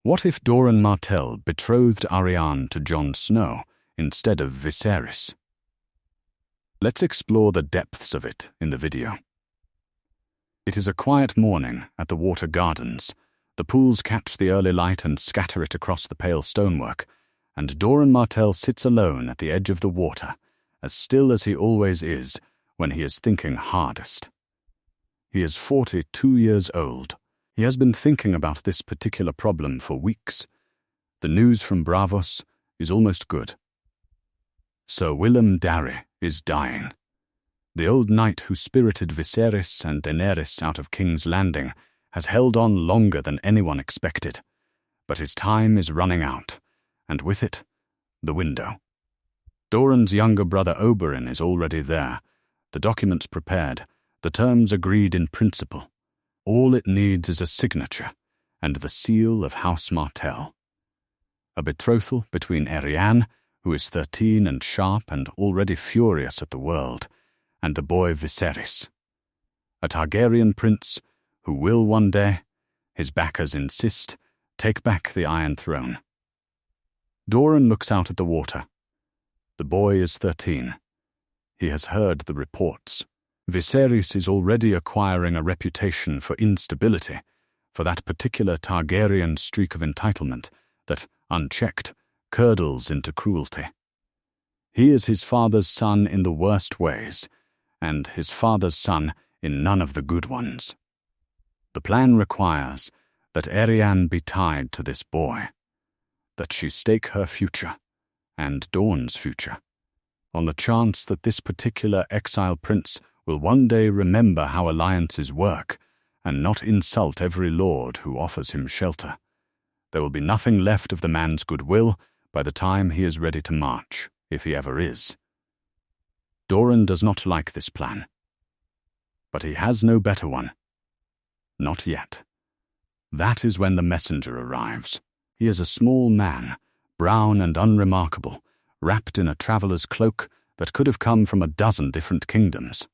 What if Doran Martell betrothed Arianne to Jon Snow instead of Viserys? Let's explore the depths of it in the video. It is a quiet morning at the Water Gardens. The pools catch the early light and scatter it across the pale stonework, and Doran Martell sits alone at the edge of the water, as still as he always is when he is thinking hardest. He is 42 years old. He has been thinking about this particular problem for weeks. The news from Braavos is almost good. Sir Willem Darry is dying. The old knight who spirited Viserys and Daenerys out of King's Landing has held on longer than anyone expected, but his time is running out, and with it, the window. Doran's younger brother Oberyn is already there, the documents prepared, the terms agreed in principle. All it needs is a signature and the seal of House Martell. A betrothal between Arianne, who is 13 and sharp and already furious at the world, and the boy Viserys. A Targaryen prince who will one day, his backers insist, take back the Iron Throne. Doran looks out at the water. The boy is 13. He has heard the reports. Viserys is already acquiring a reputation for instability, for that particular Targaryen streak of entitlement that, unchecked, curdles into cruelty. He is his father's son in the worst ways, and his father's son in none of the good ones. The plan requires that Arianne be tied to this boy, that she stake her future, and Dorne's future, on the chance that this particular exile prince will one day remember how alliances work and not insult every lord who offers him shelter. There will be nothing left of the man's goodwill by the time he is ready to march, if he ever is. Doran does not like this plan, but he has no better one. Not yet. That is when the messenger arrives. He is a small man, brown and unremarkable, wrapped in a traveller's cloak that could have come from a dozen different kingdoms.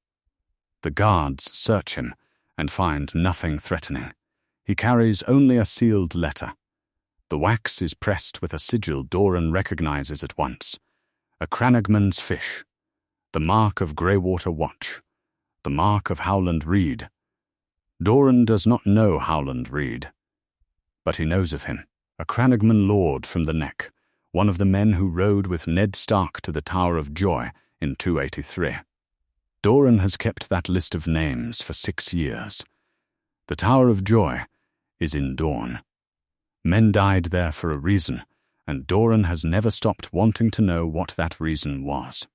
The guards search him and find nothing threatening. He carries only a sealed letter. The wax is pressed with a sigil Doran recognizes at once. A Crannogman's fish. The mark of Greywater Watch. The mark of Howland Reed. Doran does not know Howland Reed, but he knows of him. A Crannogman lord from the Neck, one of the men who rode with Ned Stark to the Tower of Joy in 283. Doran has kept that list of names for 6 years. The Tower of Joy is in Dorne. Men died there for a reason, and Doran has never stopped wanting to know what that reason was.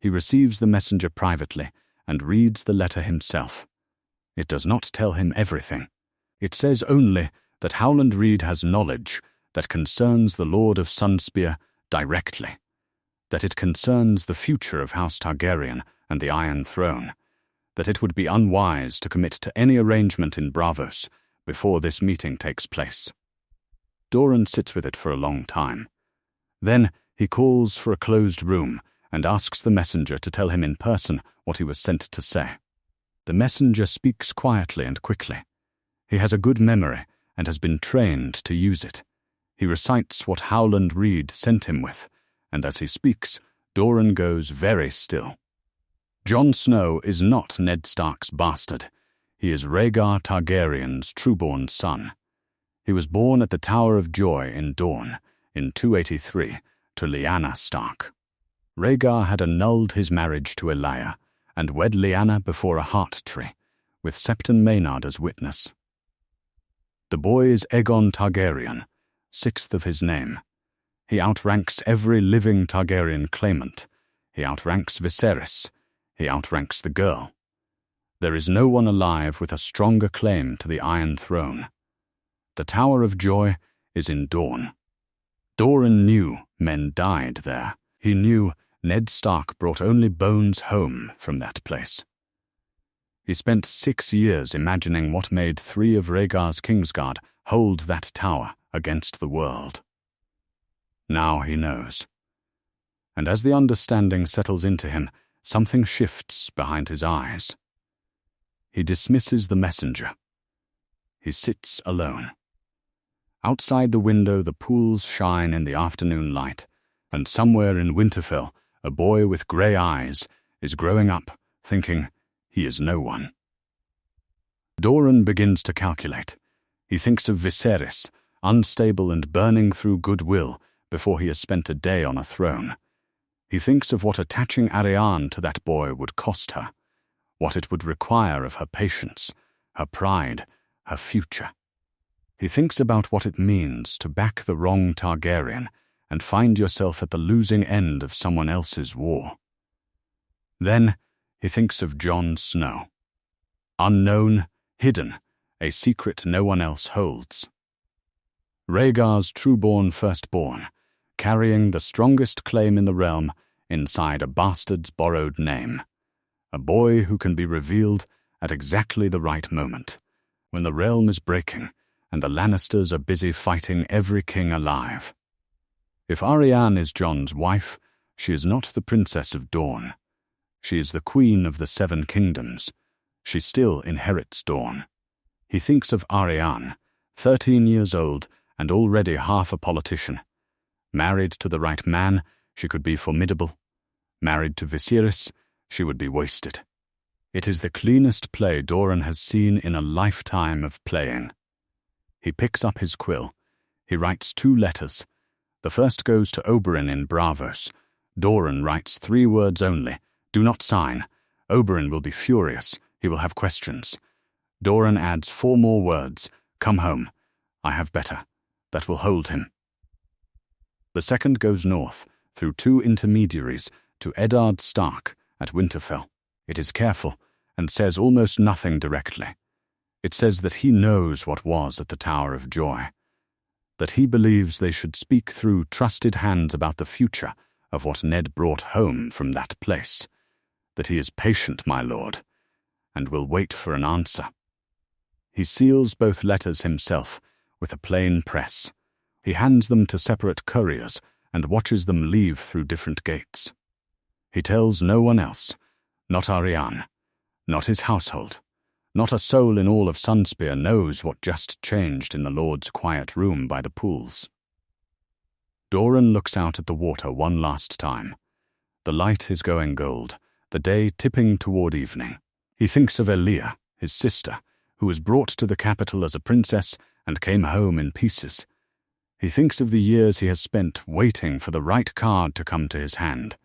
He receives the messenger privately and reads the letter himself. It does not tell him everything. It says only that Howland Reed has knowledge that concerns the Lord of Sunspear directly, that it concerns the future of House Targaryen and the Iron Throne, that it would be unwise to commit to any arrangement in Braavos before this meeting takes place. Doran sits with it for a long time. Then he calls for a closed room and asks the messenger to tell him in person what he was sent to say. The messenger speaks quietly and quickly. He has a good memory and has been trained to use it. He recites what Howland Reed sent him with, and as he speaks, Doran goes very still. Jon Snow is not Ned Stark's bastard. He is Rhaegar Targaryen's trueborn son. He was born at the Tower of Joy in Dorne in 283 to Lyanna Stark. Rhaegar had annulled his marriage to Elia and wed Lyanna before a heart tree, with Septon Maynard as witness. The boy is Aegon Targaryen, 6th of his name. He outranks every living Targaryen claimant. He outranks Viserys. He outranks the girl. There is no one alive with a stronger claim to the Iron Throne. The Tower of Joy is in Dorne. Doran knew men died there. He knew Ned Stark brought only bones home from that place. He spent 6 years imagining what made 3 of Rhaegar's Kingsguard hold that tower against the world. Now he knows. And as the understanding settles into him, something shifts behind his eyes. He dismisses the messenger. He sits alone. Outside the window, the pools shine in the afternoon light, and somewhere in Winterfell, a boy with grey eyes is growing up, thinking he is no one. Doran begins to calculate. He thinks of Viserys, unstable and burning through goodwill before he has spent a day on a throne. He thinks of what attaching Arianne to that boy would cost her, what it would require of her patience, her pride, her future. He thinks about what it means to back the wrong Targaryen and find yourself at the losing end of someone else's war. Then he thinks of Jon Snow. Unknown, hidden, a secret no one else holds. Rhaegar's true-born firstborn, carrying the strongest claim in the realm inside a bastard's borrowed name. A boy who can be revealed at exactly the right moment, when the realm is breaking and the Lannisters are busy fighting every king alive. If Arianne is Jon's wife, she is not the Princess of Dorne. She is the Queen of the Seven Kingdoms. She still inherits Dorne. He thinks of Arianne, 13 years old and already half a politician. Married to the right man, she could be formidable. Married to Viserys, she would be wasted. It is the cleanest play Doran has seen in a lifetime of playing. He picks up his quill. He writes 2 letters. The first goes to Oberyn in Braavos. Doran writes 3 words only. Do not sign. Oberyn will be furious. He will have questions. Doran adds 4 more words. Come home. I have better. That will hold him. The second goes north, through 2 intermediaries, to Eddard Stark at Winterfell. It is careful, and says almost nothing directly. It says that he knows what was at the Tower of Joy, that he believes they should speak through trusted hands about the future of what Ned brought home from that place, that he is patient, my lord, and will wait for an answer. He seals both letters himself with a plain press. He hands them to separate couriers and watches them leave through different gates. He tells no one else, not Arianne, not his household. Not a soul in all of Sunspear knows what just changed in the Lord's quiet room by the pools. Doran looks out at the water one last time. The light is going gold, the day tipping toward evening. He thinks of Elia, his sister, who was brought to the capital as a princess and came home in pieces. He thinks of the years he has spent waiting for the right card to come to his hand.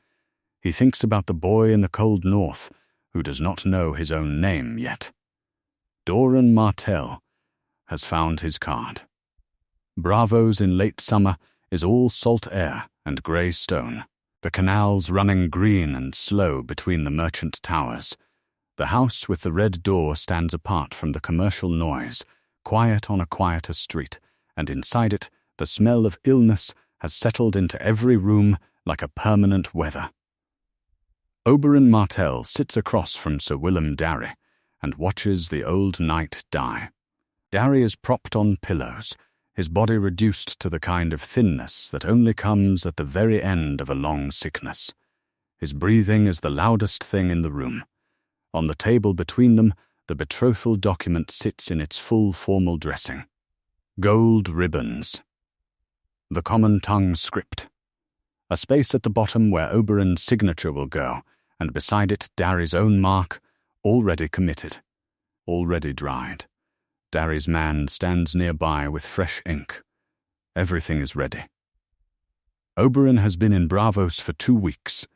He thinks about the boy in the cold north who does not know his own name yet. Doran Martell has found his card. Braavos in late summer is all salt air and grey stone, the canals running green and slow between the merchant towers. The house with the red door stands apart from the commercial noise, quiet on a quieter street, and inside it the smell of illness has settled into every room like a permanent weather. Oberyn Martell sits across from Sir Willem Darry and watches the old knight die. Darry is propped on pillows, his body reduced to the kind of thinness that only comes at the very end of a long sickness. His breathing is the loudest thing in the room. On the table between them, the betrothal document sits in its full formal dressing. Gold ribbons. The common tongue script. A space at the bottom where Oberyn's signature will go, and beside it Darry's own mark, already committed, already dried. Darry's man stands nearby with fresh ink. Everything is ready. Oberyn has been in Braavos for 2 weeks.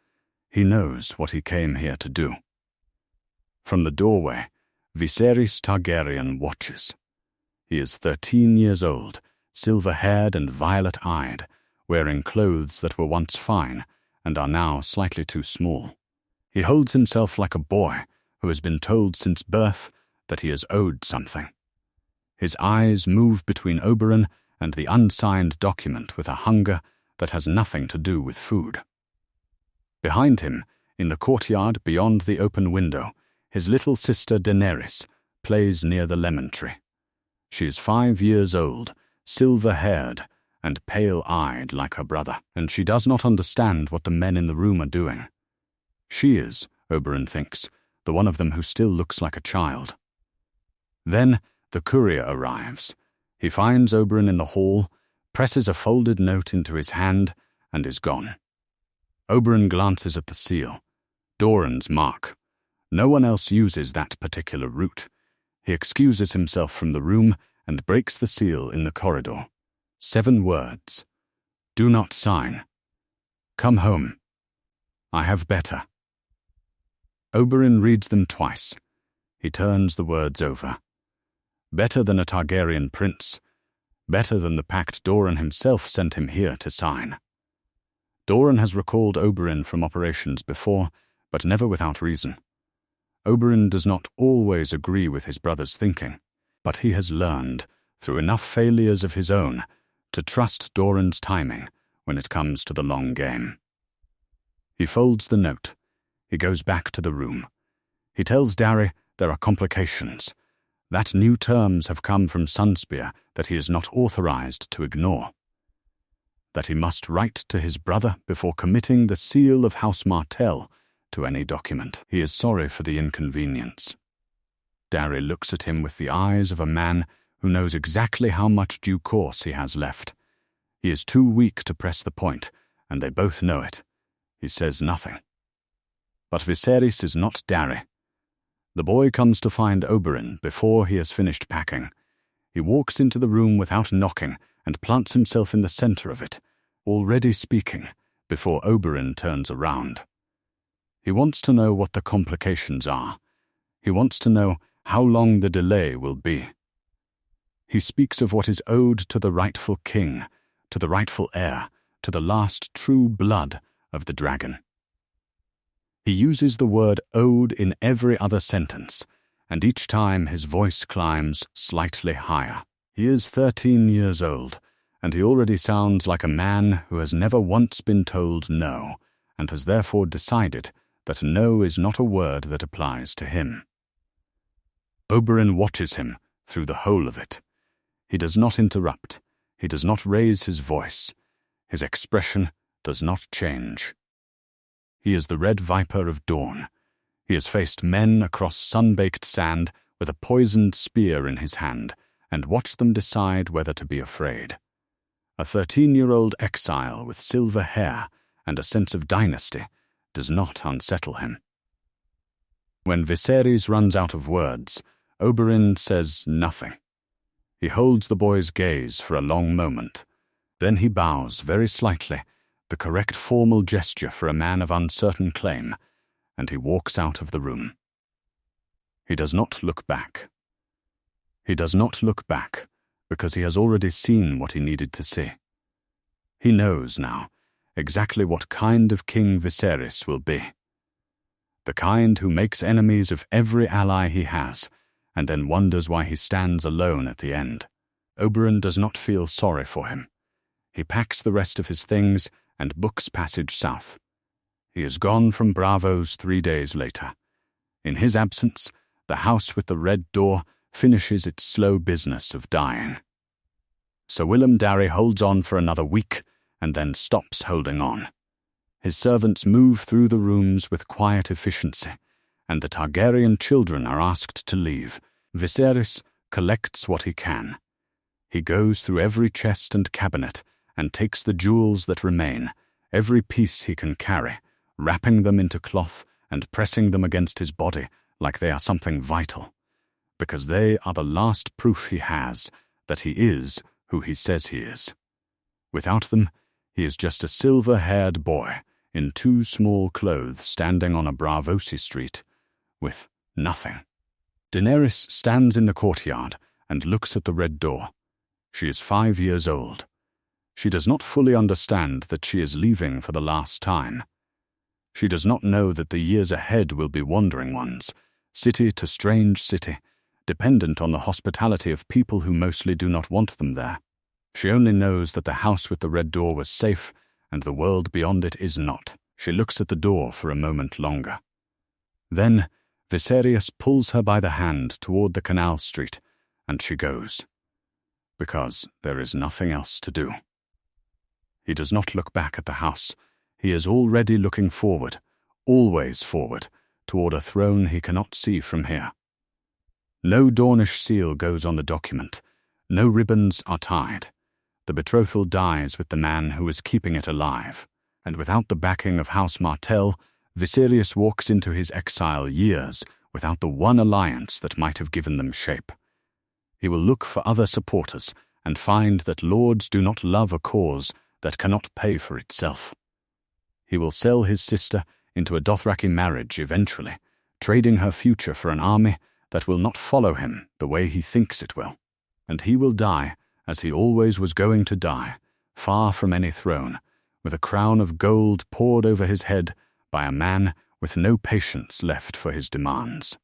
He knows what he came here to do. From the doorway, Viserys Targaryen watches. He is 13 years old, silver-haired and violet-eyed, wearing clothes that were once fine and are now slightly too small. He holds himself like a boy who has been told since birth that he is owed something. His eyes move between Oberyn and the unsigned document with a hunger that has nothing to do with food. Behind him, in the courtyard beyond the open window, his little sister Daenerys plays near the lemon tree. She is 5 years old, silver-haired, and pale-eyed like her brother, and she does not understand what the men in the room are doing. She is, Oberyn thinks, the one of them who still looks like a child. Then the courier arrives. He finds Oberyn in the hall, presses a folded note into his hand, and is gone. Oberyn glances at the seal. Doran's mark. No one else uses that particular route. He excuses himself from the room and breaks the seal in the corridor. 7 words. Do not sign. Come home. I have better. Oberyn reads them twice. He turns the words over. Better than a Targaryen prince. Better than the pact Doran himself sent him here to sign. Doran has recalled Oberyn from operations before, but never without reason. Oberyn does not always agree with his brother's thinking, but he has learned, through enough failures of his own, to trust Doran's timing when it comes to the long game. He folds the note. He goes back to the room. He tells Darry there are complications, that new terms have come from Sunspear that he is not authorized to ignore, that he must write to his brother before committing the seal of House Martell to any document. He is sorry for the inconvenience. Darry looks at him with the eyes of a man who knows exactly how much due course he has left. He is too weak to press the point, and they both know it. He says nothing. But Viserys is not Darry. The boy comes to find Oberyn before he has finished packing. He walks into the room without knocking and plants himself in the center of it, already speaking, before Oberyn turns around. He wants to know what the complications are. He wants to know how long the delay will be. He speaks of what is owed to the rightful king, to the rightful heir, to the last true blood of the dragon. He uses the word owed in every other sentence, and each time his voice climbs slightly higher. He is 13 years old, and he already sounds like a man who has never once been told no, and has therefore decided that no is not a word that applies to him. Oberyn watches him through the whole of it. He does not interrupt. He does not raise his voice. His expression does not change. He is the Red Viper of Dawn. He has faced men across sun-baked sand with a poisoned spear in his hand and watched them decide whether to be afraid. A 13-year-old exile with silver hair and a sense of dynasty does not unsettle him. When Viserys runs out of words, Oberyn says nothing. He holds the boy's gaze for a long moment. Then he bows very slightly, the correct formal gesture for a man of uncertain claim, and he walks out of the room. He does not look back. He does not look back because he has already seen what he needed to see. He knows now exactly what kind of king Viserys will be. The kind who makes enemies of every ally he has, and then wonders why he stands alone at the end. Oberyn does not feel sorry for him. He packs the rest of his things and books passage south. He is gone from Braavos 3 days later. In his absence, the house with the red door finishes its slow business of dying. Sir Willem Darry holds on for another week and then stops holding on. His servants move through the rooms with quiet efficiency, and the Targaryen children are asked to leave. Viserys collects what he can. He goes through every chest and cabinet and takes the jewels that remain, every piece he can carry, wrapping them into cloth and pressing them against his body like they are something vital, because they are the last proof he has that he is who he says he is. Without them, he is just a silver-haired boy in 2 small clothes standing on a Braavosi street with nothing. Daenerys stands in the courtyard and looks at the red door. She is 5 years old. She does not fully understand that she is leaving for the last time. She does not know that the years ahead will be wandering ones, city to strange city, dependent on the hospitality of people who mostly do not want them there. She only knows that the house with the red door was safe and the world beyond it is not. She looks at the door for a moment longer. Then Viserys pulls her by the hand toward the canal street, and she goes, because there is nothing else to do. He does not look back at the house. He is already looking forward, always forward, toward a throne he cannot see from here. No Dornish seal goes on the document. No ribbons are tied. The betrothal dies with the man who is keeping it alive, and without the backing of House Martell, Viserys walks into his exile years without the one alliance that might have given them shape. He will look for other supporters and find that lords do not love a cause that cannot pay for itself. He will sell his sister into a Dothraki marriage eventually, trading her future for an army that will not follow him the way he thinks it will. And he will die, as he always was going to die, far from any throne, with a crown of gold poured over his head by a man with no patience left for his demands.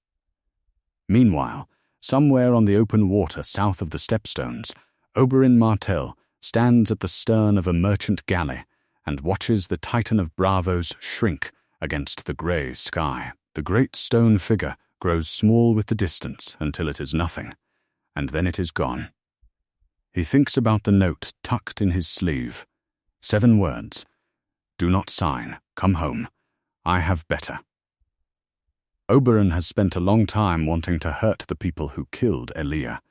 Meanwhile, somewhere on the open water south of the Stepstones, Doran Martell stands at the stern of a merchant galley and watches the Titan of Bravos shrink against the grey sky. The great stone figure grows small with the distance until it is nothing, and then it is gone. He thinks about the note tucked in his sleeve. 7 words. Do not sign. Come home. I have better. Oberyn has spent a long time wanting to hurt the people who killed Elia.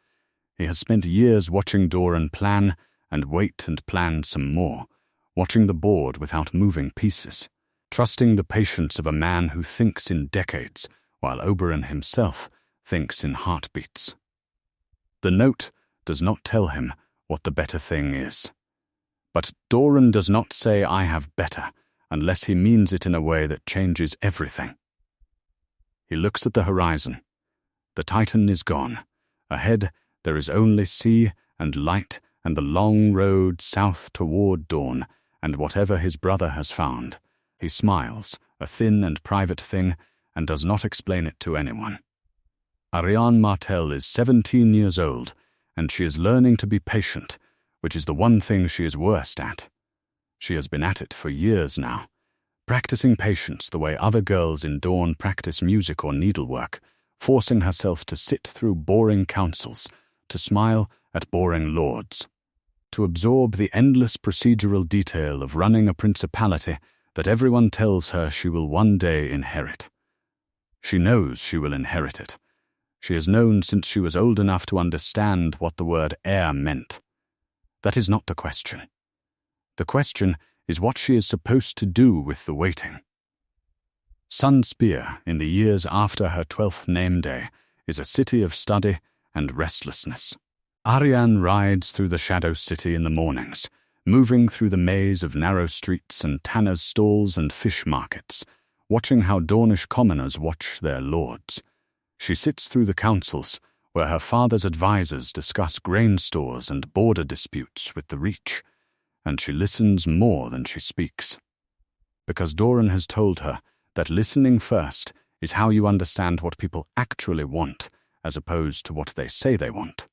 He has spent years watching Doran plan and wait and plan some more, watching the board without moving pieces, trusting the patience of a man who thinks in decades, while Oberyn himself thinks in heartbeats. The note does not tell him what the better thing is. But Doran does not say I have better unless he means it in a way that changes everything. He looks at the horizon. The Titan is gone. Ahead there is only sea and light and the long road south toward dawn and whatever his brother has found. He smiles, a thin and private thing, and does not explain it to anyone. Arianne Martell is 17 years old, and she is learning to be patient, which is the one thing she is worst at. She has been at it for years now, practicing patience the way other girls in Dawn practice music or needlework, forcing herself to sit through boring councils, to smile at boring lords, to absorb the endless procedural detail of running a principality that everyone tells her she will one day inherit. She knows she will inherit it. She has known since she was old enough to understand what the word heir meant. That is not the question. The question is what she is supposed to do with the waiting. Sunspear, in the years after her 12th name day, is a city of study and restlessness. Arianne rides through the Shadow City in the mornings, moving through the maze of narrow streets and tanners' stalls and fish markets, watching how Dornish commoners watch their lords. She sits through the councils, where her father's advisors discuss grain stores and border disputes with the Reach, and she listens more than she speaks. Because Doran has told her that listening first is how you understand what people actually want, as opposed to what they say they want.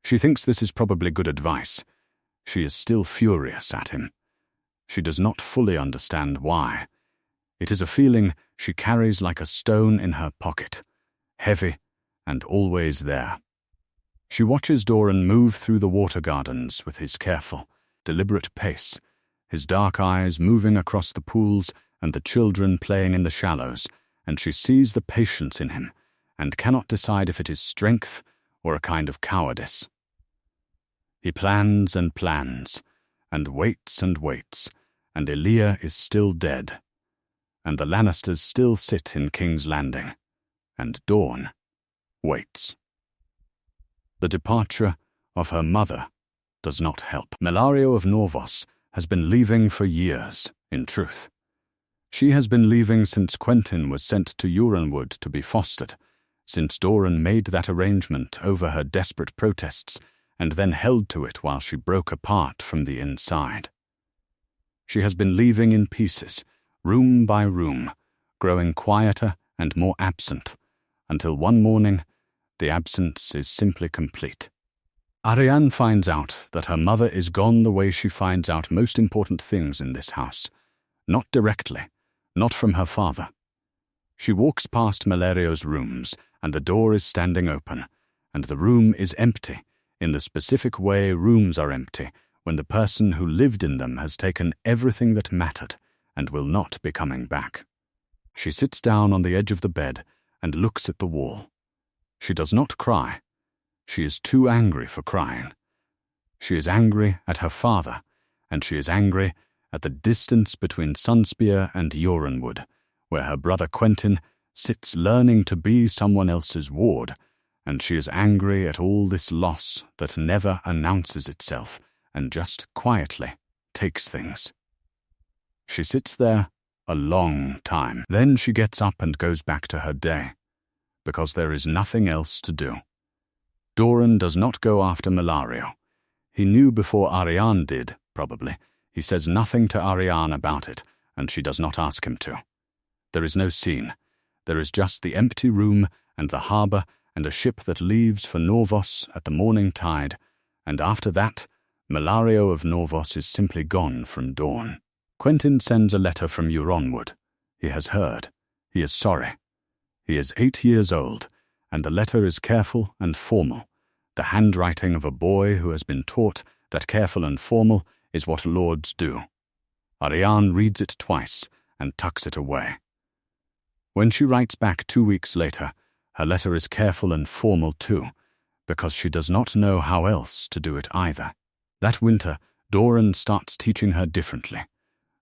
She thinks this is probably good advice. She is still furious at him. She does not fully understand why. It is a feeling she carries like a stone in her pocket, heavy and always there. She watches Doran move through the water gardens with his careful, deliberate pace, his dark eyes moving across the pools and the children playing in the shallows, and she sees the patience in him and cannot decide if it is strength or a kind of cowardice. He plans and plans, and waits, and Elia is still dead, and the Lannisters still sit in King's Landing, and Dawn waits. The departure of her mother does not help. Melario of Norvos has been leaving for years, in truth. She has been leaving since Quentyn was sent to Euronwood to be fostered, since Doran made that arrangement over her desperate protests and then held to it while she broke apart from the inside. She has been leaving in pieces, room by room, growing quieter and more absent, until one morning the absence is simply complete. Arianne finds out that her mother is gone the way she finds out most important things in this house, not directly, not from her father. She walks past Melario's rooms, and the door is standing open, and the room is empty, in the specific way rooms are empty when the person who lived in them has taken everything that mattered and will not be coming back. She sits down on the edge of the bed and looks at the wall. She does not cry. She is too angry for crying. She is angry at her father, and she is angry at the distance between Sunspear and Yorenwood, where her brother Quentyn sits learning to be someone else's ward, and she is angry at all this loss that never announces itself and just quietly takes things. She sits there a long time. Then she gets up and goes back to her day, because there is nothing else to do. Doran does not go after Malario. He knew before Arianne did, probably. He says nothing to Arianne about it, and she does not ask him to. There is no scene. There is just the empty room and the harbour and a ship that leaves for Norvos at the morning tide, and after that, Malario of Norvos is simply gone from Dorne. Quentyn sends a letter from Euronwood. He has heard. He is sorry. He is 8 years old, and the letter is careful and formal, the handwriting of a boy who has been taught that careful and formal is what lords do. Arianne reads it twice and tucks it away. When she writes back 2 weeks later, her letter is careful and formal too, because she does not know how else to do it either. That winter, Doran starts teaching her differently.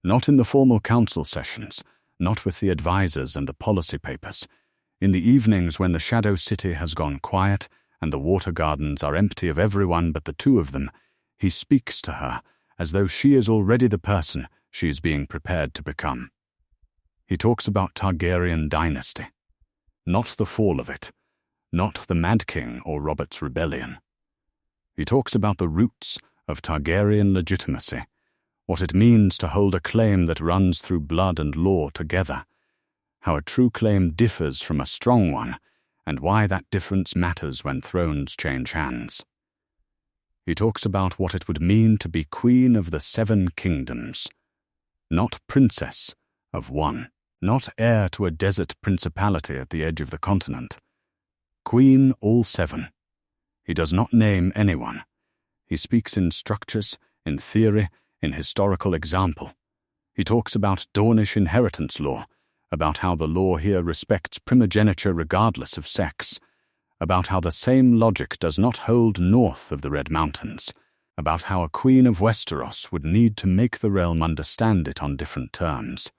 Not in the formal council sessions, not with the advisors and the policy papers. In the evenings when the Shadow City has gone quiet and the water gardens are empty of everyone but the two of them, he speaks to her as though she is already the person she is being prepared to become. He talks about Targaryen dynasty. Not the fall of it, not the Mad King or Robert's rebellion. He talks about the roots of Targaryen legitimacy, what it means to hold a claim that runs through blood and law together, how a true claim differs from a strong one, and why that difference matters when thrones change hands. He talks about what it would mean to be queen of the 7 kingdoms, not princess of one, not heir to a desert principality at the edge of the continent. Queen all 7. He does not name anyone. He speaks in structures, in theory, in historical example. He talks about Dornish inheritance law, about how the law here respects primogeniture regardless of sex, about how the same logic does not hold north of the Red Mountains, about how a queen of Westeros would need to make the realm understand it on different terms.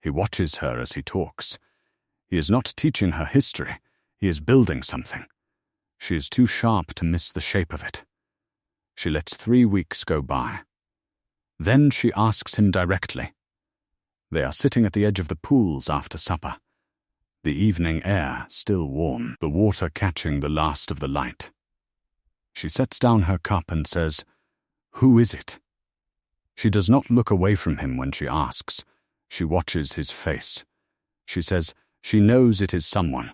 He watches her as he talks. He is not teaching her history. He is building something. She is too sharp to miss the shape of it. She lets 3 weeks go by. Then she asks him directly. They are sitting at the edge of the pools after supper. The evening air still warm, the water catching the last of the light. She sets down her cup and says, "Who is it?" She does not look away from him when she asks. She watches his face. She says she knows it is someone.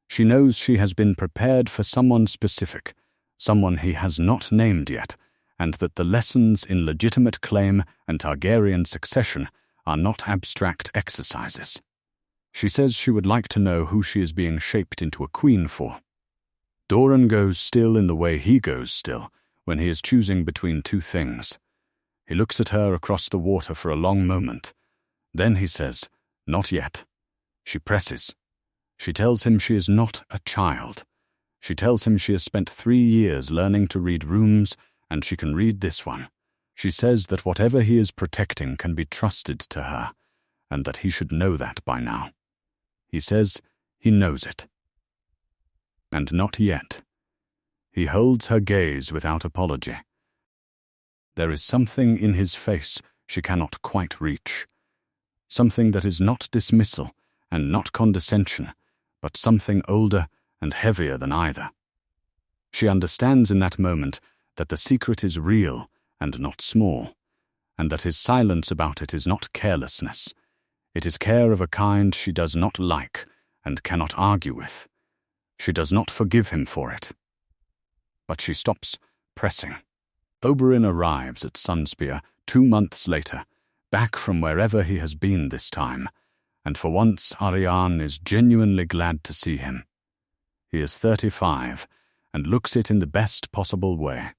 She knows she has been prepared for someone specific, someone he has not named yet, and that the lessons in legitimate claim and Targaryen succession are not abstract exercises. She says she would like to know who she is being shaped into a queen for. Doran goes still in the way he goes still when he is choosing between 2 things. He looks at her across the water for a long moment. Then he says, "Not yet." She presses. She tells him she is not a child. She tells him she has spent 3 years learning to read runes, and she can read this one. She says that whatever he is protecting can be trusted to her, and that he should know that by now. He says he knows it. And not yet. He holds her gaze without apology. There is something in his face she cannot quite reach. Something that is not dismissal and not condescension, but something older and heavier than either. She understands in that moment that the secret is real and not small, and that his silence about it is not carelessness. It is care of a kind she does not like and cannot argue with. She does not forgive him for it. But she stops pressing. Oberyn arrives at Sunspear 2 months later, back from wherever he has been this time, and for once Arianne is genuinely glad to see him. He is 35 and looks it in the best possible way,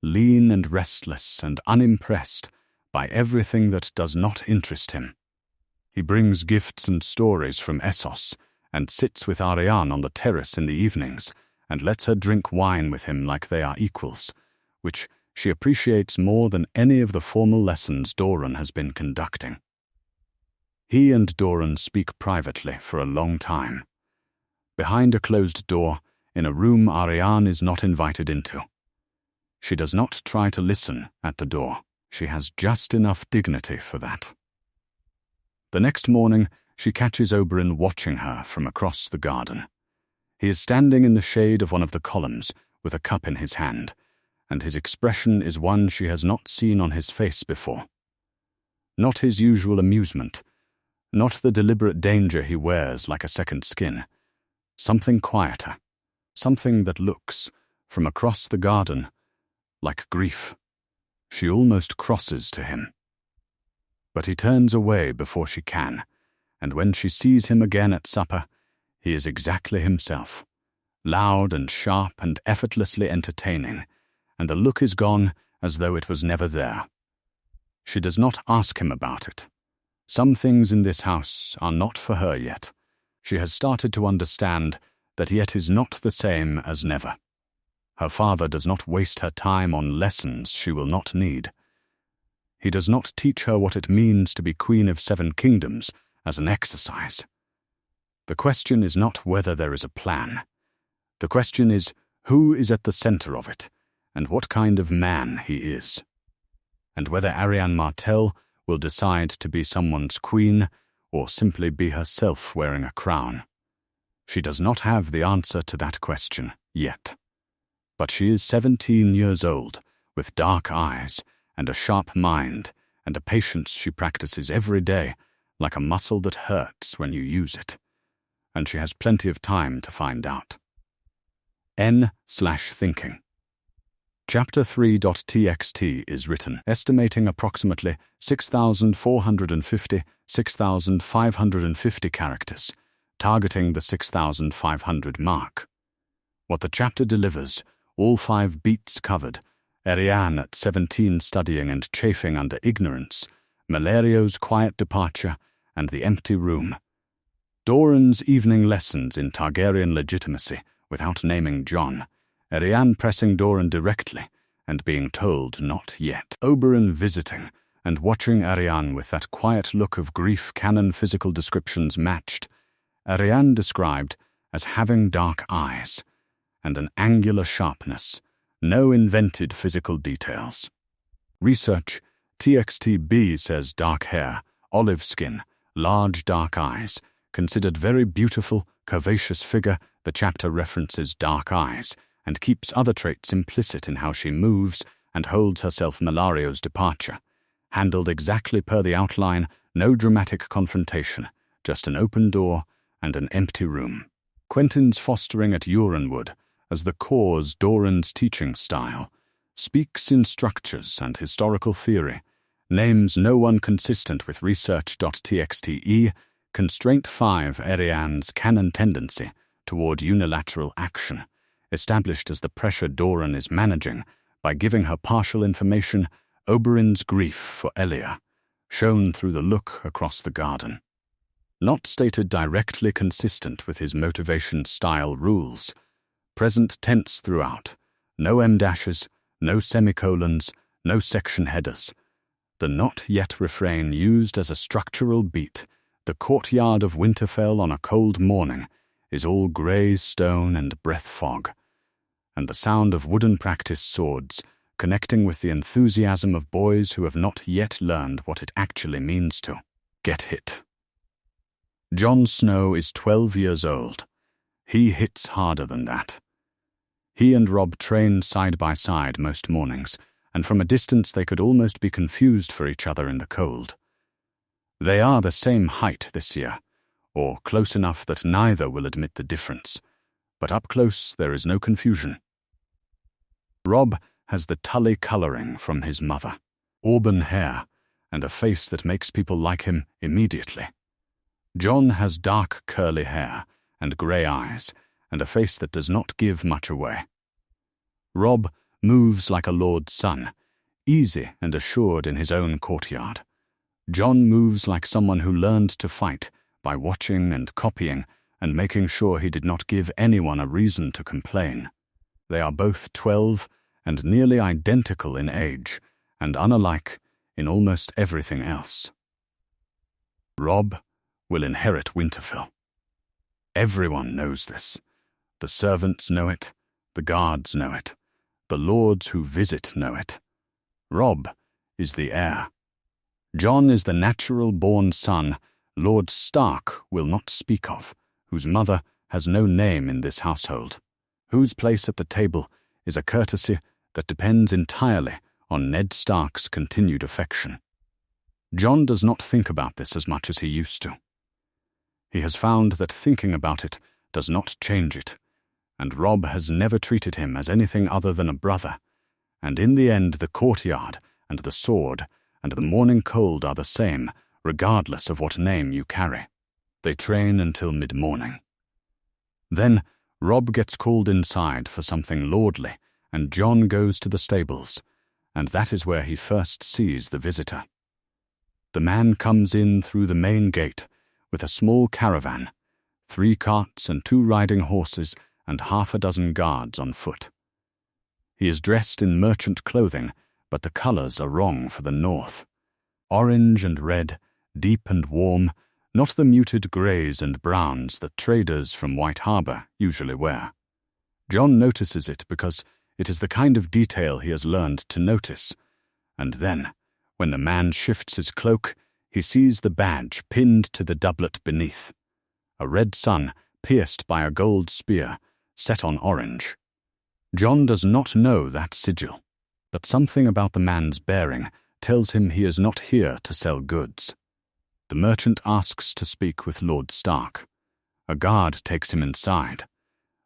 lean and restless and unimpressed by everything that does not interest him. He brings gifts and stories from Essos and sits with Arianne on the terrace in the evenings and lets her drink wine with him like they are equals, which she appreciates more than any of the formal lessons Doran has been conducting. He and Doran speak privately for a long time. Behind a closed door, in a room Arianne is not invited into. She does not try to listen at the door. She has just enough dignity for that. The next morning, she catches Oberyn watching her from across the garden. He is standing in the shade of one of the columns with a cup in his hand, and his expression is one she has not seen on his face before. Not his usual amusement, not the deliberate danger he wears like a second skin. Something quieter, something that looks, from across the garden, like grief. She almost crosses to him. But he turns away before she can, and when she sees him again at supper, he is exactly himself, loud and sharp and effortlessly entertaining, and the look is gone as though it was never there. She does not ask him about it. Some things in this house are not for her yet. She has started to understand that yet is not the same as never. Her father does not waste her time on lessons she will not need. He does not teach her what it means to be Queen of 7 Kingdoms as an exercise. The question is not whether there is a plan. The question is who is at the center of it, and what kind of man he is. And whether Arianne Martell will decide to be someone's queen or simply be herself wearing a crown. She does not have the answer to that question yet. But she is 17 years old, with dark eyes and a sharp mind and a patience she practices every day like a muscle that hurts when you use it. And she has plenty of time to find out. N/thinking. Chapter 3.txt is written, estimating approximately 6,550 characters, targeting the 6,500 mark. What the chapter delivers, all 5 beats covered, Arianne at 17 studying and chafing under ignorance, Malario's quiet departure, and the empty room. Doran's evening lessons in Targaryen legitimacy without naming Jon, Arianne pressing Doran directly and being told not yet. Oberyn visiting and watching Arianne with that quiet look of grief canon physical descriptions matched, Arianne described as having dark eyes and an angular sharpness, no invented physical details. Research, TXTB says dark hair, olive skin, large dark eyes, considered very beautiful, curvaceous figure. The chapter references dark eyes and keeps other traits implicit in how she moves and holds herself. Malario's departure, handled exactly per the outline, no dramatic confrontation, just an open door and an empty room. Quentin's fostering at Euronwood as the cause Doran's teaching style, speaks in structures and historical theory, names no one consistent with research.txte, constraint 5 Arianne's canon tendency toward unilateral action, established as the pressure Doran is managing by giving her partial information, Oberyn's grief for Elia, shown through the look across the garden. Not stated directly consistent with his motivation style rules, present tense throughout, no em-dashes, no semicolons, no section headers. The not yet refrain used as a structural beat, the courtyard of Winterfell on a cold morning, is all grey stone and breath fog, and the sound of wooden practice swords connecting with the enthusiasm of boys who have not yet learned what it actually means to get hit. Jon Snow is 12 years old. He hits harder than that. He and Robb train side by side most mornings, and from a distance they could almost be confused for each other in the cold. They are the same height this year, or close enough that neither will admit the difference, but up close there is no confusion. Robb has the Tully colouring from his mother, auburn hair, and a face that makes people like him immediately. Jon has dark curly hair and grey eyes, and a face that does not give much away. Robb moves like a lord's son, easy and assured in his own courtyard. Jon moves like someone who learned to fight by watching and copying and making sure he did not give anyone a reason to complain. They are both 12 and nearly identical in age, and unalike in almost everything else. Robb will inherit Winterfell. Everyone knows this. The servants know it, the guards know it, the lords who visit know it. Robb is the heir. Jon is the natural-born son Lord Stark will not speak of, whose mother has no name in this household, whose place at the table is a courtesy that depends entirely on Ned Stark's continued affection. Jon does not think about this as much as he used to. He has found that thinking about it does not change it, and Robb has never treated him as anything other than a brother, and in the end the courtyard and the sword and the morning cold are the same, regardless of what name you carry. They train until mid-morning. Then Robb gets called inside for something lordly, and Jon goes to the stables, and that is where he first sees the visitor. The man comes in through the main gate with a small caravan, 3 carts and 2 riding horses and half a dozen guards on foot. He is dressed in merchant clothing, but the colors are wrong for the north. Orange and red, deep and warm, not the muted greys and browns that traders from White Harbor usually wear. Jon notices it because it is the kind of detail he has learned to notice, and then, when the man shifts his cloak, he sees the badge pinned to the doublet beneath. A red sun pierced by a gold spear, set on orange. Jon does not know that sigil, but something about the man's bearing tells him he is not here to sell goods. The merchant asks to speak with Lord Stark. A guard takes him inside.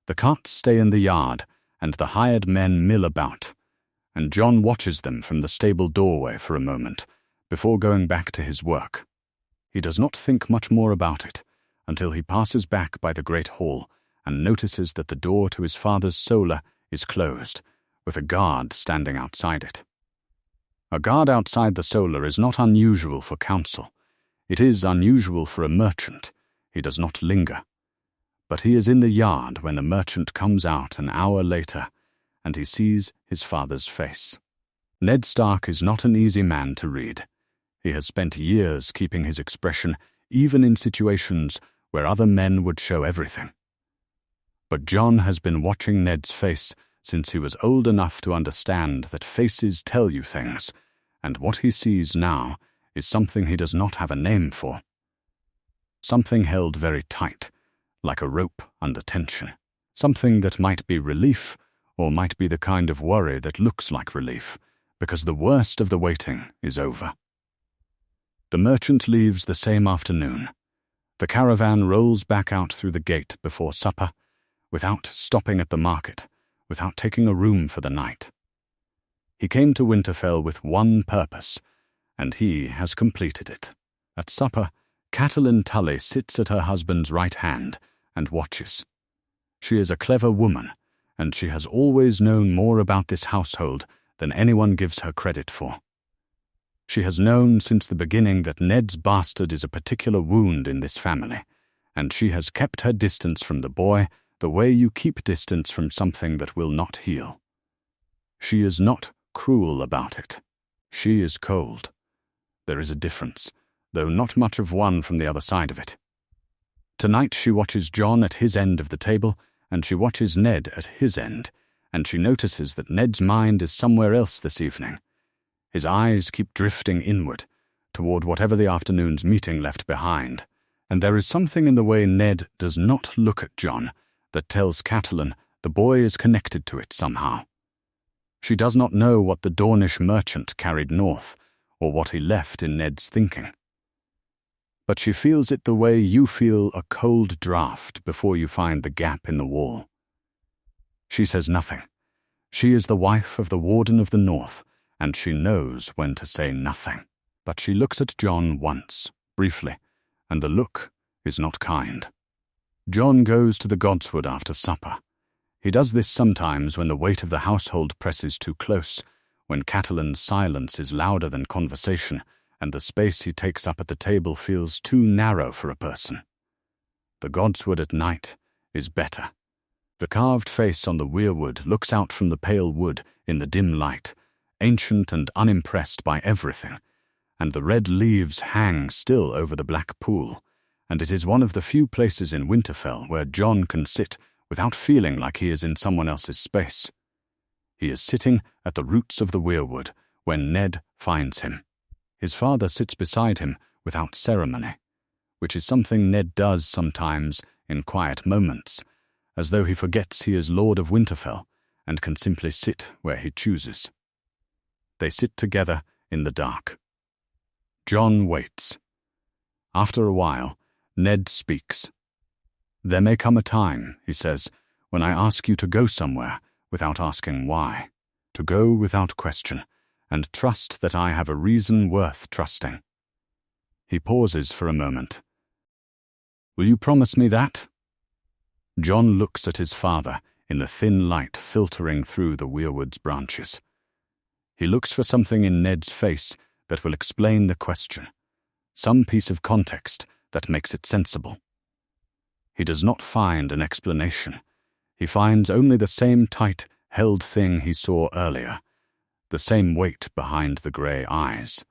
The carts stay in the yard, and the hired men mill about, and Jon watches them from the stable doorway for a moment, before going back to his work. He does not think much more about it, until he passes back by the great hall and notices that the door to his father's solar is closed, with a guard standing outside it. A guard outside the solar is not unusual for council. It is unusual for a merchant. He does not linger. But he is in the yard when the merchant comes out an hour later, and he sees his father's face. Ned Stark is not an easy man to read. He has spent years keeping his expression, even in situations where other men would show everything. But Jon has been watching Ned's face since he was old enough to understand that faces tell you things, and what he sees now is something he does not have a name for. Something held very tight, like a rope under tension. Something that might be relief, or might be the kind of worry that looks like relief, because the worst of the waiting is over. The merchant leaves the same afternoon. The caravan rolls back out through the gate before supper, without stopping at the market, without taking a room for the night. He came to Winterfell with one purpose, and he has completed it. At supper, Catelyn Tully sits at her husband's right hand and watches. She is a clever woman, and she has always known more about this household than anyone gives her credit for. She has known since the beginning that Ned's bastard is a particular wound in this family, and she has kept her distance from the boy the way you keep distance from something that will not heal. She is not cruel about it. She is cold. There is a difference, though not much of one from the other side of it. Tonight she watches Jon at his end of the table, and she watches Ned at his end, and she notices that Ned's mind is somewhere else this evening. His eyes keep drifting inward, toward whatever the afternoon's meeting left behind, and there is something in the way Ned does not look at Jon that tells Catelyn the boy is connected to it somehow. She does not know what the Dornish merchant carried north, or what he left in Ned's thinking. But she feels it the way you feel a cold draft before you find the gap in the wall. She says nothing. She is the wife of the Warden of the North, and she knows when to say nothing. But she looks at Jon once, briefly, and the look is not kind. Jon goes to the godswood after supper. He does this sometimes when the weight of the household presses too close, when Catelyn's silence is louder than conversation, and the space he takes up at the table feels too narrow for a person. The godswood at night is better. The carved face on the weirwood looks out from the pale wood in the dim light, ancient and unimpressed by everything, and the red leaves hang still over the black pool, and it is one of the few places in Winterfell where Jon can sit without feeling like he is in someone else's space. He is sitting at the roots of the weirwood when Ned finds him. His father sits beside him without ceremony, which is something Ned does sometimes in quiet moments, as though he forgets he is Lord of Winterfell and can simply sit where he chooses. They sit together in the dark. Jon waits. After a while, Ned speaks. "There may come a time," he says, "when I ask you to go somewhere without asking why, to go without question, and trust that I have a reason worth trusting." He pauses for a moment. "Will you promise me that?" Jon looks at his father in the thin light filtering through the weirwood's branches. He looks for something in Ned's face that will explain the question, some piece of context that makes it sensible. He does not find an explanation. He finds only the same tight, held thing he saw earlier, the same weight behind the grey eyes,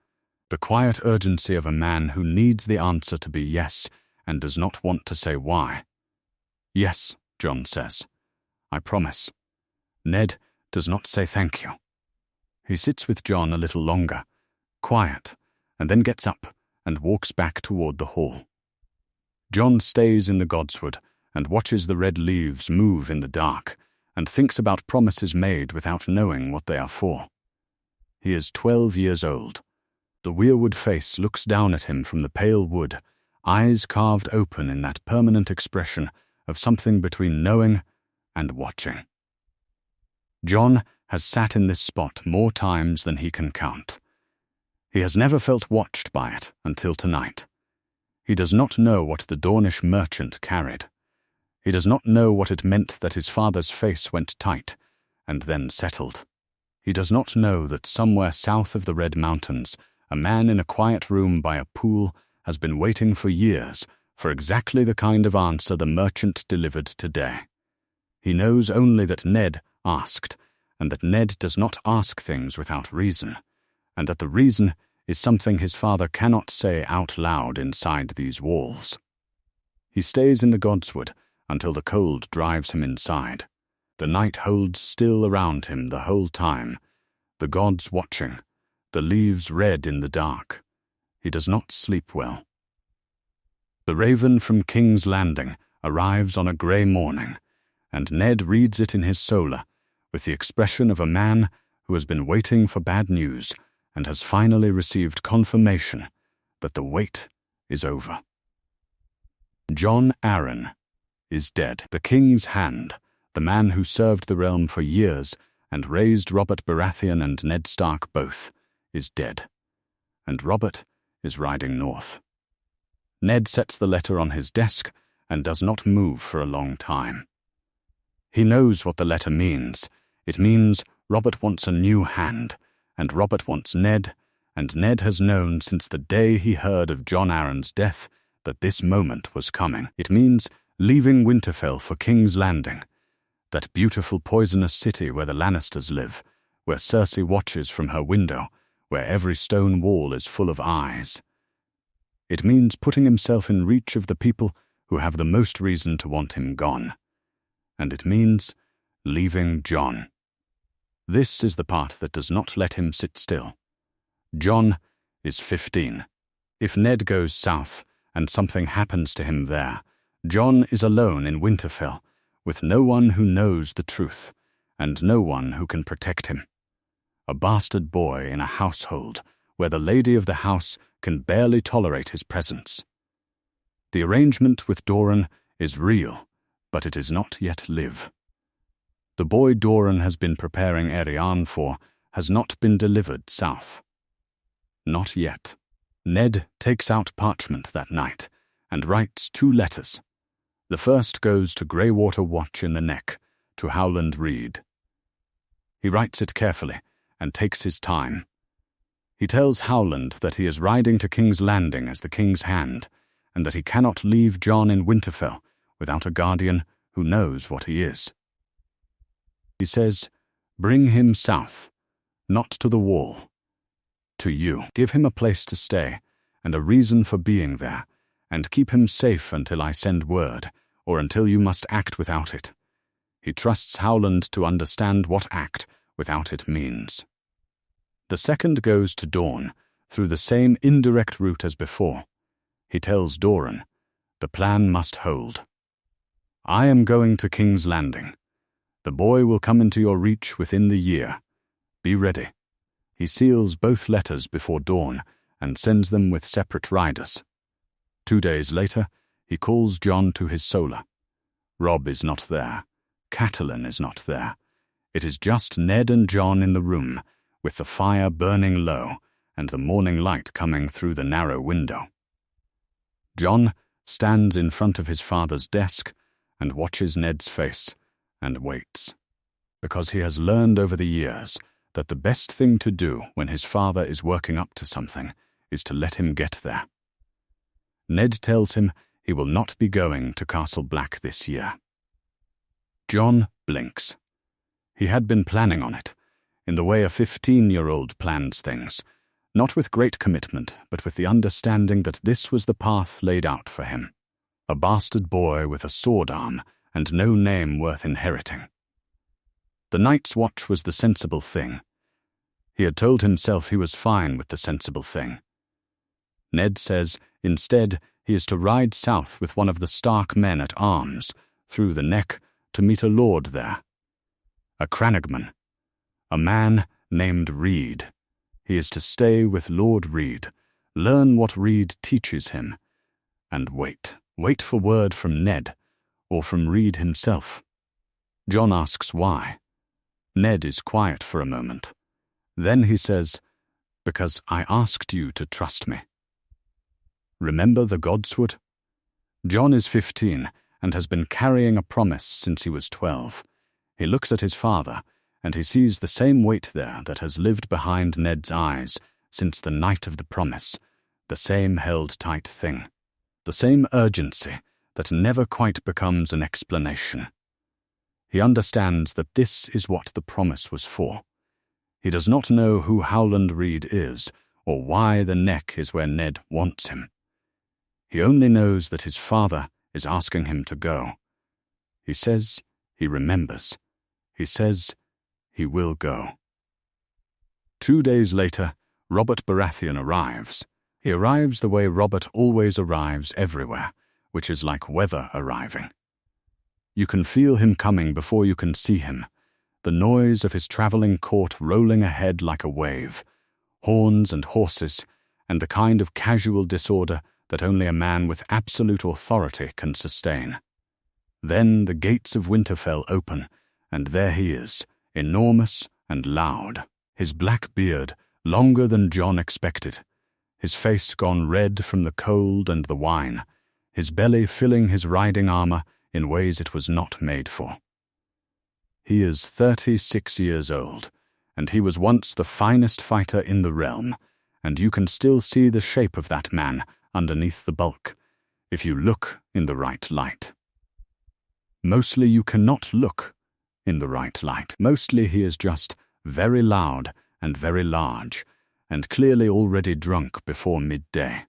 the quiet urgency of a man who needs the answer to be yes and does not want to say why. "Yes," Jon says. "I promise." Ned does not say thank you. He sits with Jon a little longer, quiet, and then gets up and walks back toward the hall. Jon stays in the godswood and watches the red leaves move in the dark and thinks about promises made without knowing what they are for. He is 12 years old. The weirwood face looks down at him from the pale wood, eyes carved open in that permanent expression of something between knowing and watching. Jon has sat in this spot more times than he can count. He has never felt watched by it until tonight. He does not know what the Dornish merchant carried. He does not know what it meant that his father's face went tight and then settled. He does not know that somewhere south of the Red Mountains, a man in a quiet room by a pool has been waiting for years for exactly the kind of answer the merchant delivered today. He knows only that Ned asked, and that Ned does not ask things without reason, and that the reason is something his father cannot say out loud inside these walls. He stays in the godswood until the cold drives him inside. The night holds still around him the whole time, the gods watching, the leaves red in the dark. He does not sleep well. The raven from King's Landing arrives on a grey morning, and Ned reads it in his solar with the expression of a man who has been waiting for bad news and has finally received confirmation that the wait is over. Jon Arryn is dead. The King's Hand, the man who served the realm for years and raised Robert Baratheon and Ned Stark both, is dead, and Robert is riding north. Ned sets the letter on his desk and does not move for a long time. He knows what the letter means. It means Robert wants a new hand, and Robert wants Ned, and Ned has known since the day he heard of Jon Arryn's death that this moment was coming. It means leaving Winterfell for King's Landing, that beautiful poisonous city where the Lannisters live, where Cersei watches from her window, where every stone wall is full of eyes. It means putting himself in reach of the people who have the most reason to want him gone. And it means leaving Jon. This is the part that does not let him sit still. Jon is 15. If Ned goes south and something happens to him there, Jon is alone in Winterfell, with no one who knows the truth, and no one who can protect him. A bastard boy in a household where the lady of the house can barely tolerate his presence. The arrangement with Doran is real, but it is not yet live. The boy Doran has been preparing Arianne for has not been delivered south. Not yet. Ned takes out parchment that night and writes 2 letters. The first goes to Greywater Watch in the Neck, to Howland Reed. He writes it carefully and takes his time. He tells Howland that he is riding to King's Landing as the King's Hand, and that he cannot leave Jon in Winterfell without a guardian who knows what he is. He says, "Bring him south, not to the wall, to you. Give him a place to stay and a reason for being there, and keep him safe until I send word, or until you must act without it." He trusts Howland to understand what act without it means. The second goes to Dorne, through the same indirect route as before. He tells Doran, "The plan must hold. I am going to King's Landing. The boy will come into your reach within the year. Be ready." He seals both letters before dawn and sends them with separate riders. 2 days later, he calls Jon to his solar. Robb is not there. Catelyn is not there. It is just Ned and Jon in the room, with the fire burning low and the morning light coming through the narrow window. Jon stands in front of his father's desk and watches Ned's face and waits, because he has learned over the years that the best thing to do when his father is working up to something is to let him get there. Ned tells him he will not be going to Castle Black this year. Jon blinks. He had been planning on it, in the way a 15-year-old plans things, not with great commitment, but with the understanding that this was the path laid out for him. A bastard boy with a sword arm and no name worth inheriting. The Night's Watch was the sensible thing. He had told himself he was fine with the sensible thing. Ned says, instead, he is to ride south with one of the Stark men at arms, through the neck, to meet a lord there. A Cranagman. A man named Reed. He is to stay with Lord Reed, learn what Reed teaches him, and wait. Wait for word from Ned, or from Reed himself. Jon asks why. Ned is quiet for a moment. Then he says, "Because I asked you to trust me." Remember the godswood? Jon is 15 and has been carrying a promise since he was 12. He looks at his father, and he sees the same weight there that has lived behind Ned's eyes since the night of the promise, the same held-tight thing, the same urgency that never quite becomes an explanation. He understands that this is what the promise was for. He does not know who Howland Reed is, or why the neck is where Ned wants him. He only knows that his father is asking him to go. He says he remembers. He says he will go. 2 days later, Robert Baratheon arrives. He arrives the way Robert always arrives everywhere, which is like weather arriving. You can feel him coming before you can see him, the noise of his traveling court rolling ahead like a wave, horns and horses, and the kind of casual disorder that only a man with absolute authority can sustain. Then the gates of Winterfell open, and there he is, enormous and loud, his black beard longer than Jon expected, his face gone red from the cold and the wine, his belly filling his riding armor in ways it was not made for. He is 36 years old, and he was once the finest fighter in the realm, and you can still see the shape of that man underneath the bulk, if you look in the right light. Mostly you cannot look in the right light. Mostly he is just very loud and very large, and clearly already drunk before midday.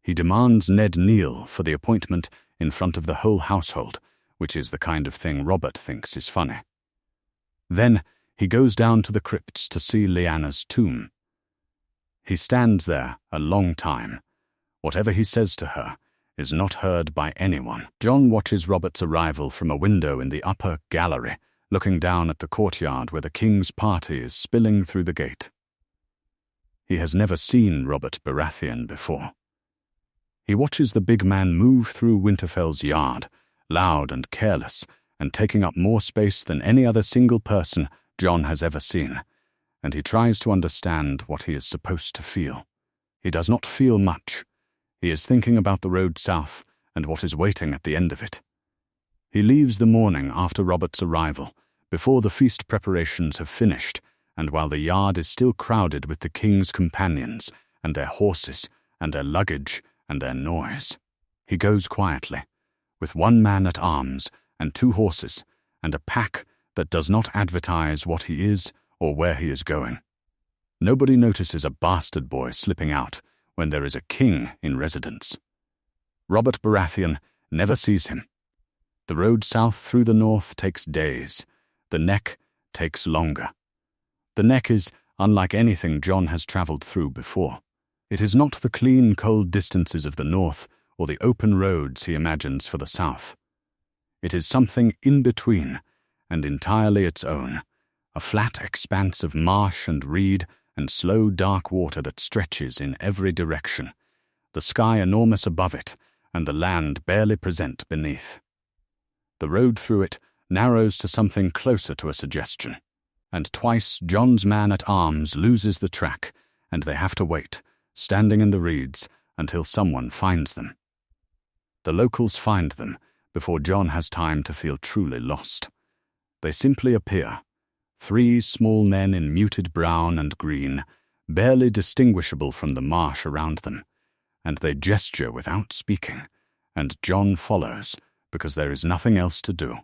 He demands Ned kneel for the appointment in front of the whole household, which is the kind of thing Robert thinks is funny. Then he goes down to the crypts to see Lyanna's tomb. He stands there a long time. Whatever he says to her is not heard by anyone. Jon watches Robert's arrival from a window in the upper gallery, looking down at the courtyard where the king's party is spilling through the gate. He has never seen Robert Baratheon before. He watches the big man move through Winterfell's yard, loud and careless, and taking up more space than any other single person Jon has ever seen, and he tries to understand what he is supposed to feel. He does not feel much. He is thinking about the road south and what is waiting at the end of it. He leaves the morning after Robert's arrival, before the feast preparations have finished, and while the yard is still crowded with the king's companions, and their horses, and their luggage, and their noise. He goes quietly, with one man at arms and 2 horses, and a pack that does not advertise what he is or where he is going. Nobody notices a bastard boy slipping out when there is a king in residence. Robert Baratheon never sees him. The road south through the north takes days. The neck takes longer. The neck is unlike anything Jon has travelled through before. It is not the clean, cold distances of the north or the open roads he imagines for the south. It is something in between, and entirely its own, a flat expanse of marsh and reed and slow dark water that stretches in every direction, the sky enormous above it and the land barely present beneath. The road through it narrows to something closer to a suggestion, and twice Jon's man-at-arms loses the track, and they have to wait, standing in the reeds, until someone finds them. The locals find them before Jon has time to feel truly lost. They simply appear, 3 small men in muted brown and green, barely distinguishable from the marsh around them, and they gesture without speaking, and Jon follows because there is nothing else to do.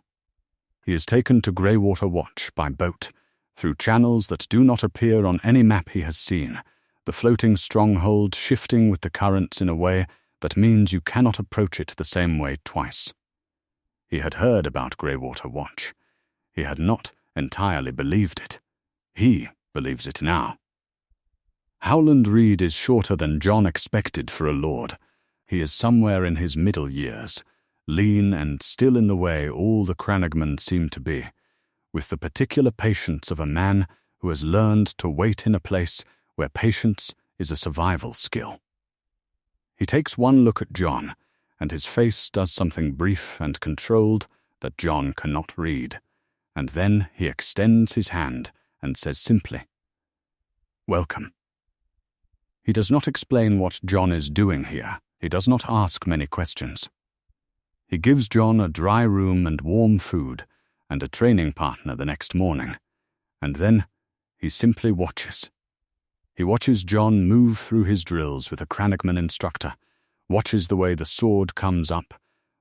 He is taken to Greywater Watch by boat, through channels that do not appear on any map he has seen, the floating stronghold shifting with the currents in a way that means you cannot approach it the same way twice. He had heard about Greywater Watch. He had not entirely believed it. He believes it now. Howland Reed is shorter than Jon expected for a lord. He is somewhere in his middle years, lean and still in the way all the Crannogmen seem to be, with the particular patience of a man who has learned to wait in a place where patience is a survival skill. He takes one look at Jon, and his face does something brief and controlled that Jon cannot read, and then he extends his hand and says simply, "Welcome." He does not explain what Jon is doing here. He does not ask many questions. He gives Jon a dry room and warm food and a training partner the next morning, and then he simply watches. He watches Jon move through his drills with a Crannogman instructor, watches the way the sword comes up,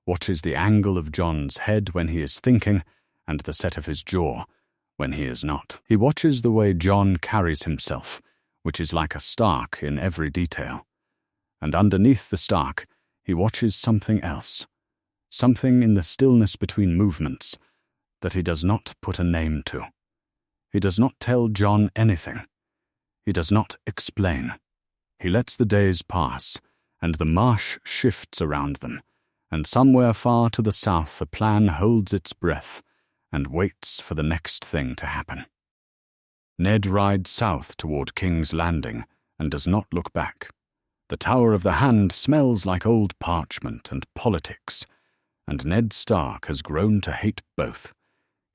watches the angle of Jon's head when he is thinking, and the set of his jaw when he is not. He watches the way Jon carries himself, which is like a Stark in every detail. And underneath the Stark, he watches something else, something in the stillness between movements that he does not put a name to. He does not tell Jon anything. He does not explain. He lets the days pass, and the marsh shifts around them, and somewhere far to the south a plan holds its breath and waits for the next thing to happen. Ned rides south toward King's Landing and does not look back. The Tower of the Hand smells like old parchment and politics, and Ned Stark has grown to hate both.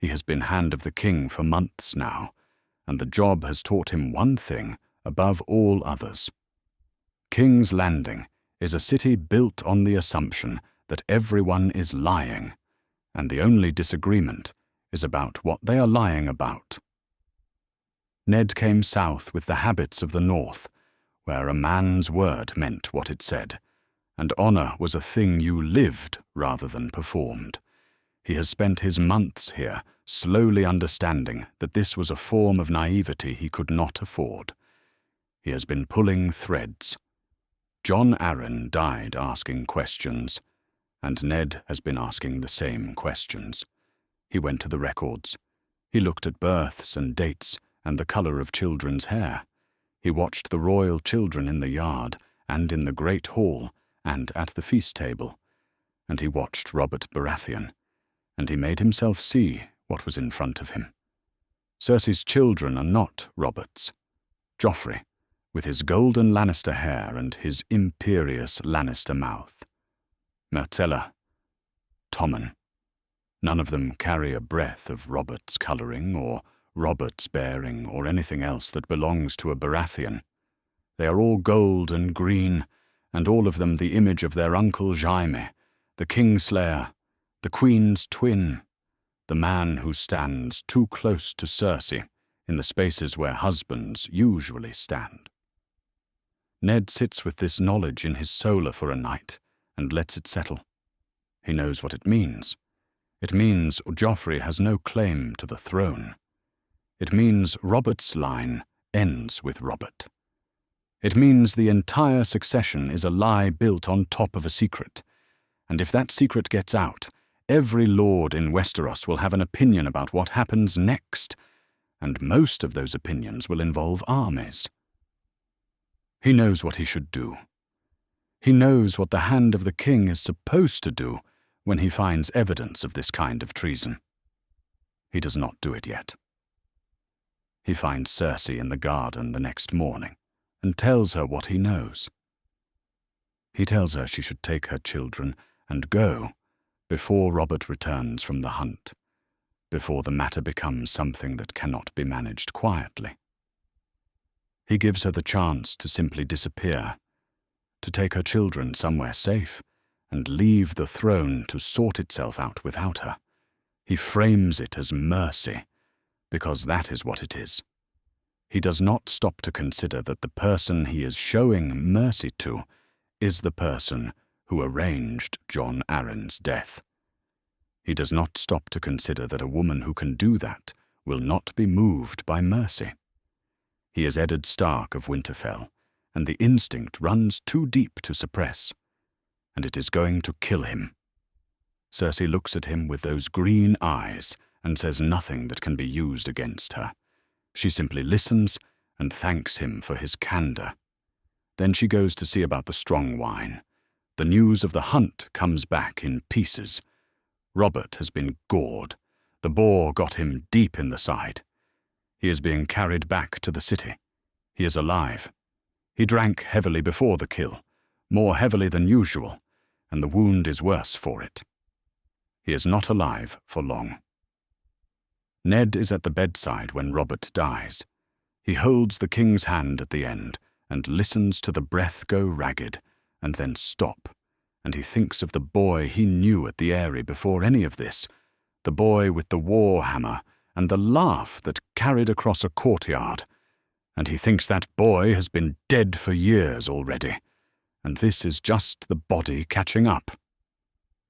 He has been Hand of the King for months now, and the job has taught him one thing above all others. King's Landing is a city built on the assumption that everyone is lying, and the only disagreement is about what they are lying about. Ned came south with the habits of the North, where a man's word meant what it said, and honor was a thing you lived rather than performed. He has spent his months here, slowly understanding that this was a form of naivety he could not afford. He has been pulling threads. Jon Arryn died asking questions, and Ned has been asking the same questions. He went to the records. He looked at births and dates and the color of children's hair. He watched the royal children in the yard and in the great hall and at the feast table, and he watched Robert Baratheon, and he made himself see what was in front of him. Cersei's children are not Robert's. Joffrey, with his golden Lannister hair and his imperious Lannister mouth. Myrcella, Tommen. None of them carry a breath of Robert's colouring or Robert's bearing or anything else that belongs to a Baratheon. They are all gold and green, and all of them the image of their uncle Jaime, the Kingslayer, the Queen's twin, the man who stands too close to Cersei in the spaces where husbands usually stand. Ned sits with this knowledge in his solar for a night and lets it settle. He knows what it means. It means Joffrey has no claim to the throne. It means Robert's line ends with Robert. It means the entire succession is a lie built on top of a secret, and if that secret gets out, every lord in Westeros will have an opinion about what happens next, and most of those opinions will involve armies. He knows what he should do. He knows what the hand of the king is supposed to do when he finds evidence of this kind of treason. He does not do it yet. He finds Cersei in the garden the next morning and tells her what he knows. He tells her she should take her children and go before Robert returns from the hunt, before the matter becomes something that cannot be managed quietly. He gives her the chance to simply disappear, to take her children somewhere safe, and leave the throne to sort itself out without her. He frames it as mercy, because that is what it is. He does not stop to consider that the person he is showing mercy to is the person who arranged Jon Arryn's death. He does not stop to consider that a woman who can do that will not be moved by mercy. He is Eddard Stark of Winterfell, and the instinct runs too deep to suppress, and it is going to kill him. Cersei looks at him with those green eyes and says nothing that can be used against her. She simply listens and thanks him for his candor. Then she goes to see about the strong wine. The news of the hunt comes back in pieces. Robert has been gored. The boar got him deep in the side. He is being carried back to the city. He is alive. He drank heavily before the kill, more heavily than usual, and the wound is worse for it. He is not alive for long. Ned is at the bedside when Robert dies. He holds the king's hand at the end and listens to the breath go ragged and then stop, and he thinks of the boy he knew at the Eyrie before any of this, the boy with the war hammer and the laugh that carried across a courtyard, and he thinks that boy has been dead for years already, and this is just the body catching up.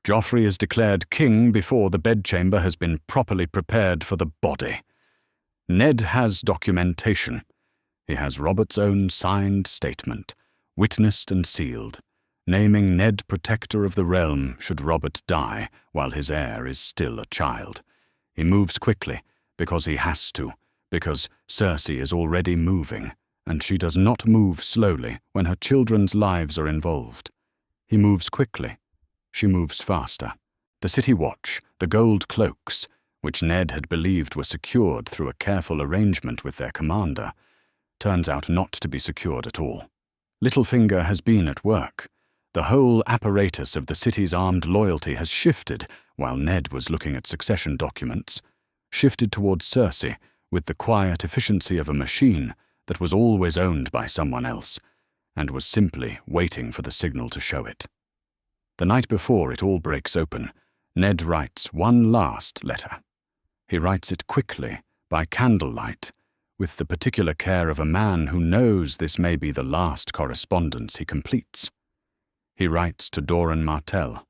Joffrey is declared king before the bedchamber has been properly prepared for the body. Ned has documentation. He has Robert's own signed statement, witnessed and sealed, naming Ned protector of the realm should Robert die while his heir is still a child. He moves quickly, because he has to, because Cersei is already moving, and she does not move slowly when her children's lives are involved. He moves quickly. She moves faster. The city watch, the gold cloaks, which Ned had believed were secured through a careful arrangement with their commander, turns out not to be secured at all. Littlefinger has been at work. The whole apparatus of the city's armed loyalty has shifted while Ned was looking at succession documents, shifted towards Cersei with the quiet efficiency of a machine that was always owned by someone else and was simply waiting for the signal to show it. The night before it all breaks open, Ned writes one last letter. He writes it quickly, by candlelight, with the particular care of a man who knows this may be the last correspondence he completes. He writes to Doran Martell,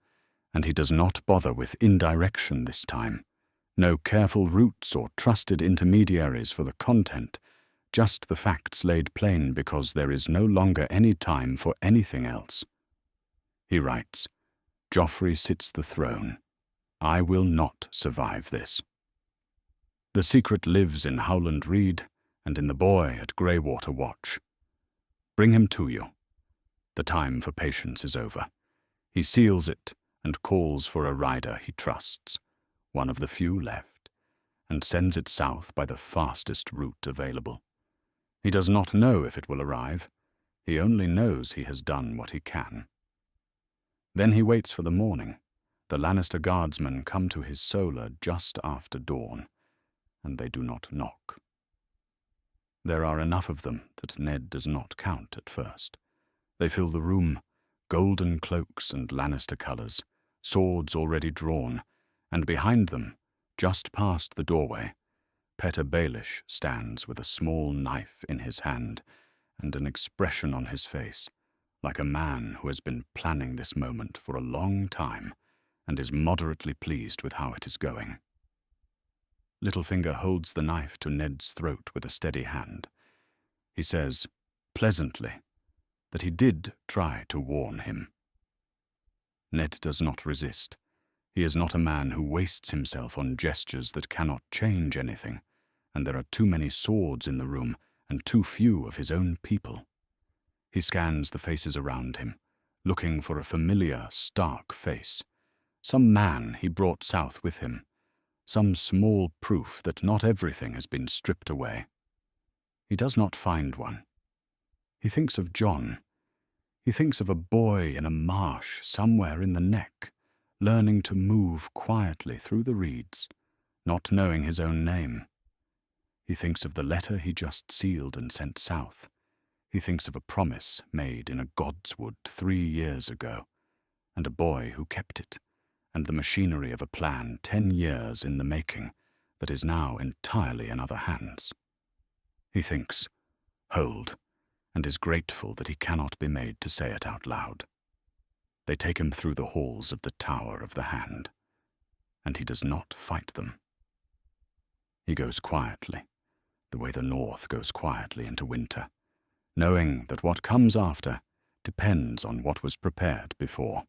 and he does not bother with indirection this time. No careful routes or trusted intermediaries for the content, just the facts laid plain because there is no longer any time for anything else. He writes, "Joffrey sits the throne. I will not survive this. The secret lives in Howland Reed and in the boy at Greywater Watch. Bring him to you. The time for patience is over." He seals it and calls for a rider he trusts, one of the few left, and sends it south by the fastest route available. He does not know if it will arrive. He only knows he has done what he can. Then he waits for the morning. The Lannister guardsmen come to his solar just after dawn, and they do not knock. There are enough of them that Ned does not count at first. They fill the room, golden cloaks and Lannister colours, swords already drawn, and behind them, just past the doorway, Petyr Baelish stands with a small knife in his hand and an expression on his face, like a man who has been planning this moment for a long time and is moderately pleased with how it is going. Littlefinger holds the knife to Ned's throat with a steady hand. He says, pleasantly, that he did try to warn him. Ned does not resist. He is not a man who wastes himself on gestures that cannot change anything, and there are too many swords in the room and too few of his own people. He scans the faces around him, looking for a familiar, stark face, some man he brought south with him, some small proof that not everything has been stripped away. He does not find one. He thinks of Jon. He thinks of a boy in a marsh somewhere in the neck, learning to move quietly through the reeds, not knowing his own name. He thinks of the letter he just sealed and sent south. He thinks of a promise made in a godswood 3 years ago, and a boy who kept it, and the machinery of a plan 10 years in the making that is now entirely in other hands. He thinks, hold, and is grateful that he cannot be made to say it out loud. They take him through the halls of the Tower of the Hand, and he does not fight them. He goes quietly, the way the North goes quietly into winter, knowing that what comes after depends on what was prepared before.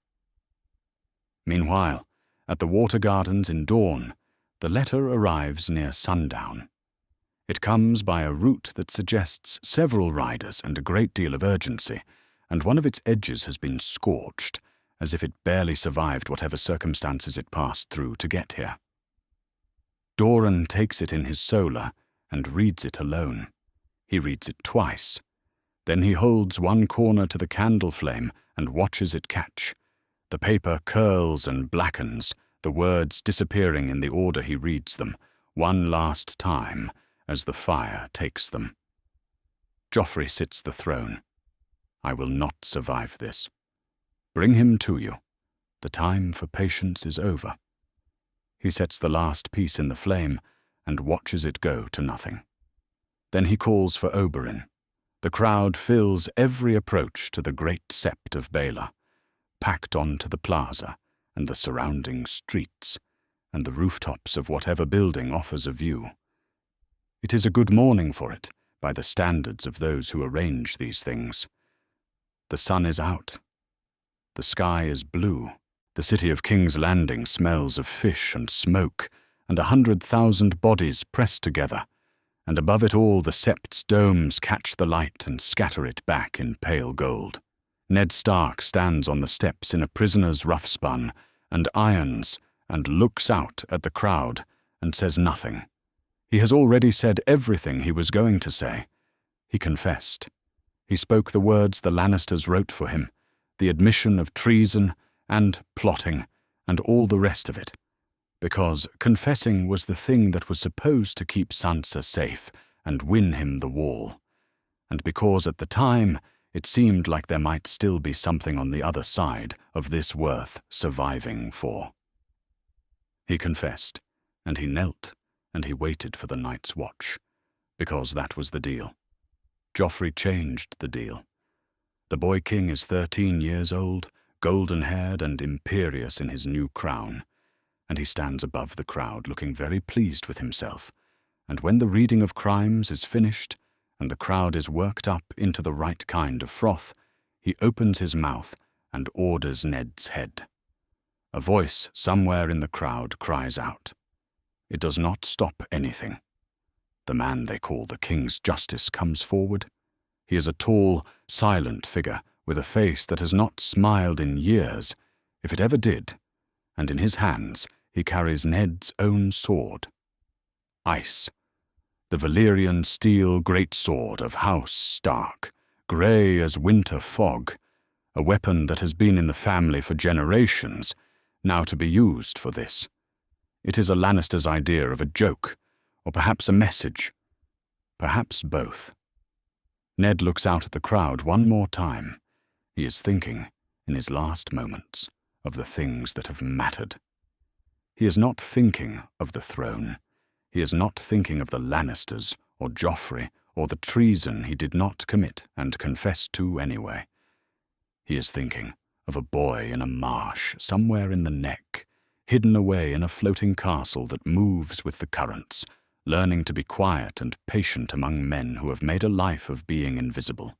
Meanwhile, at the Water Gardens in Dorne, the letter arrives near sundown. It comes by a route that suggests several riders and a great deal of urgency, and one of its edges has been scorched, as if it barely survived whatever circumstances it passed through to get here. Doran takes it in his solar and reads it alone. He reads it twice. Then he holds one corner to the candle flame and watches it catch. The paper curls and blackens, the words disappearing in the order he reads them, one last time, as the fire takes them. Joffrey sits the throne. I will not survive this. Bring him to you. The time for patience is over. He sets the last piece in the flame and watches it go to nothing. Then he calls for Oberyn. The crowd fills every approach to the great sept of Baelor, packed onto the plaza and the surrounding streets, and the rooftops of whatever building offers a view. It is a good morning for it, by the standards of those who arrange these things. The sun is out. The sky is blue. The city of King's Landing smells of fish and smoke, and 100,000 bodies pressed together, and above it all the sept's domes catch the light and scatter it back in pale gold. Ned Stark stands on the steps in a prisoner's rough-spun and irons and looks out at the crowd and says nothing. He has already said everything he was going to say. He confessed. He spoke the words the Lannisters wrote for him, the admission of treason and plotting and all the rest of it, because confessing was the thing that was supposed to keep Sansa safe and win him the wall, and because at the time it seemed like there might still be something on the other side of this worth surviving for. He confessed, and he knelt, and he waited for the night's watch, because that was the deal. Joffrey changed the deal. The boy king is 13 years old, golden-haired and imperious in his new crown, and he stands above the crowd looking very pleased with himself, and when the reading of crimes is finished, and the crowd is worked up into the right kind of froth, he opens his mouth and orders Ned's head. A voice somewhere in the crowd cries out. It does not stop anything. The man they call the King's Justice comes forward. He is a tall, silent figure with a face that has not smiled in years, if it ever did, and in his hands he carries Ned's own sword. Ice. The Valyrian steel greatsword of House Stark, grey as winter fog, a weapon that has been in the family for generations, now to be used for this. It is a Lannister's idea of a joke, or perhaps a message. Perhaps both. Ned looks out at the crowd one more time. He is thinking, in his last moments, of the things that have mattered. He is not thinking of the throne. He is not thinking of the Lannisters, or Joffrey, or the treason he did not commit and confess to anyway. He is thinking of a boy in a marsh somewhere in the neck, hidden away in a floating castle that moves with the currents, learning to be quiet and patient among men who have made a life of being invisible.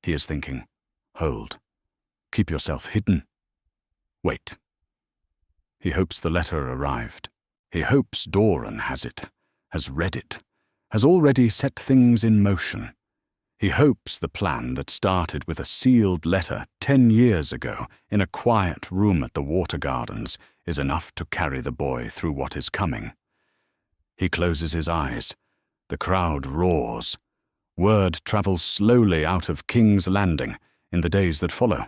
He is thinking, hold, keep yourself hidden. Wait. He hopes the letter arrived. He hopes Doran has it, has read it, has already set things in motion. He hopes the plan that started with a sealed letter 10 years ago in a quiet room at the Water Gardens is enough to carry the boy through what is coming. He closes his eyes. The crowd roars. Word travels slowly out of King's Landing in the days that follow.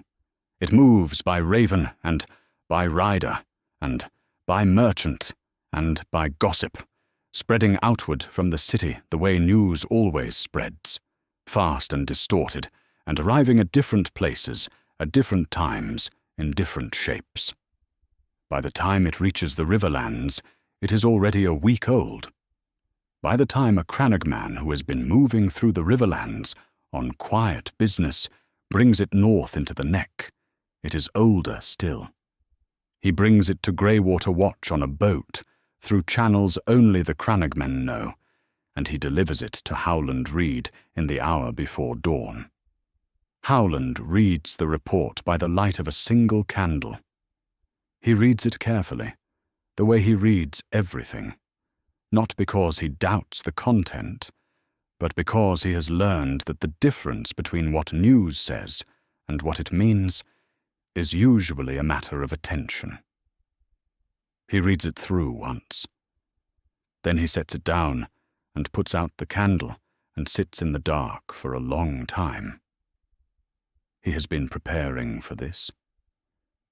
It moves by raven and by rider and by merchant and by gossip, spreading outward from the city the way news always spreads, fast and distorted, and arriving at different places, at different times, in different shapes. By the time it reaches the Riverlands, it is already a week old. By the time a Crannogman who has been moving through the Riverlands on quiet business brings it north into the Neck, it is older still. He brings it to Greywater Watch on a boat, through channels only the Crannogmen know, and he delivers it to Howland Reed in the hour before dawn. Howland reads the report by the light of a single candle. He reads it carefully, the way he reads everything, not because he doubts the content, but because he has learned that the difference between what news says and what it means is usually a matter of attention. He reads it through once. Then he sets it down and puts out the candle and sits in the dark for a long time. He has been preparing for this.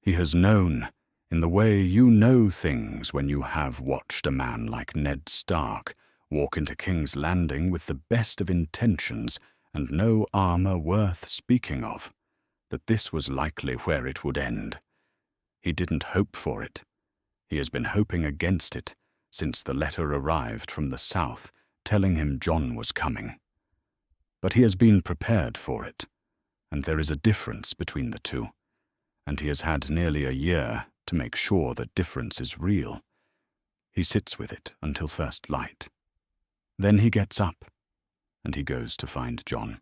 He has known, in the way you know things when you have watched a man like Ned Stark walk into King's Landing with the best of intentions and no armor worth speaking of, that this was likely where it would end. He didn't hope for it. He has been hoping against it since the letter arrived from the south telling him Jon was coming. But he has been prepared for it, and there is a difference between the two, and he has had nearly a year to make sure that difference is real. He sits with it until first light. Then he gets up, and he goes to find Jon.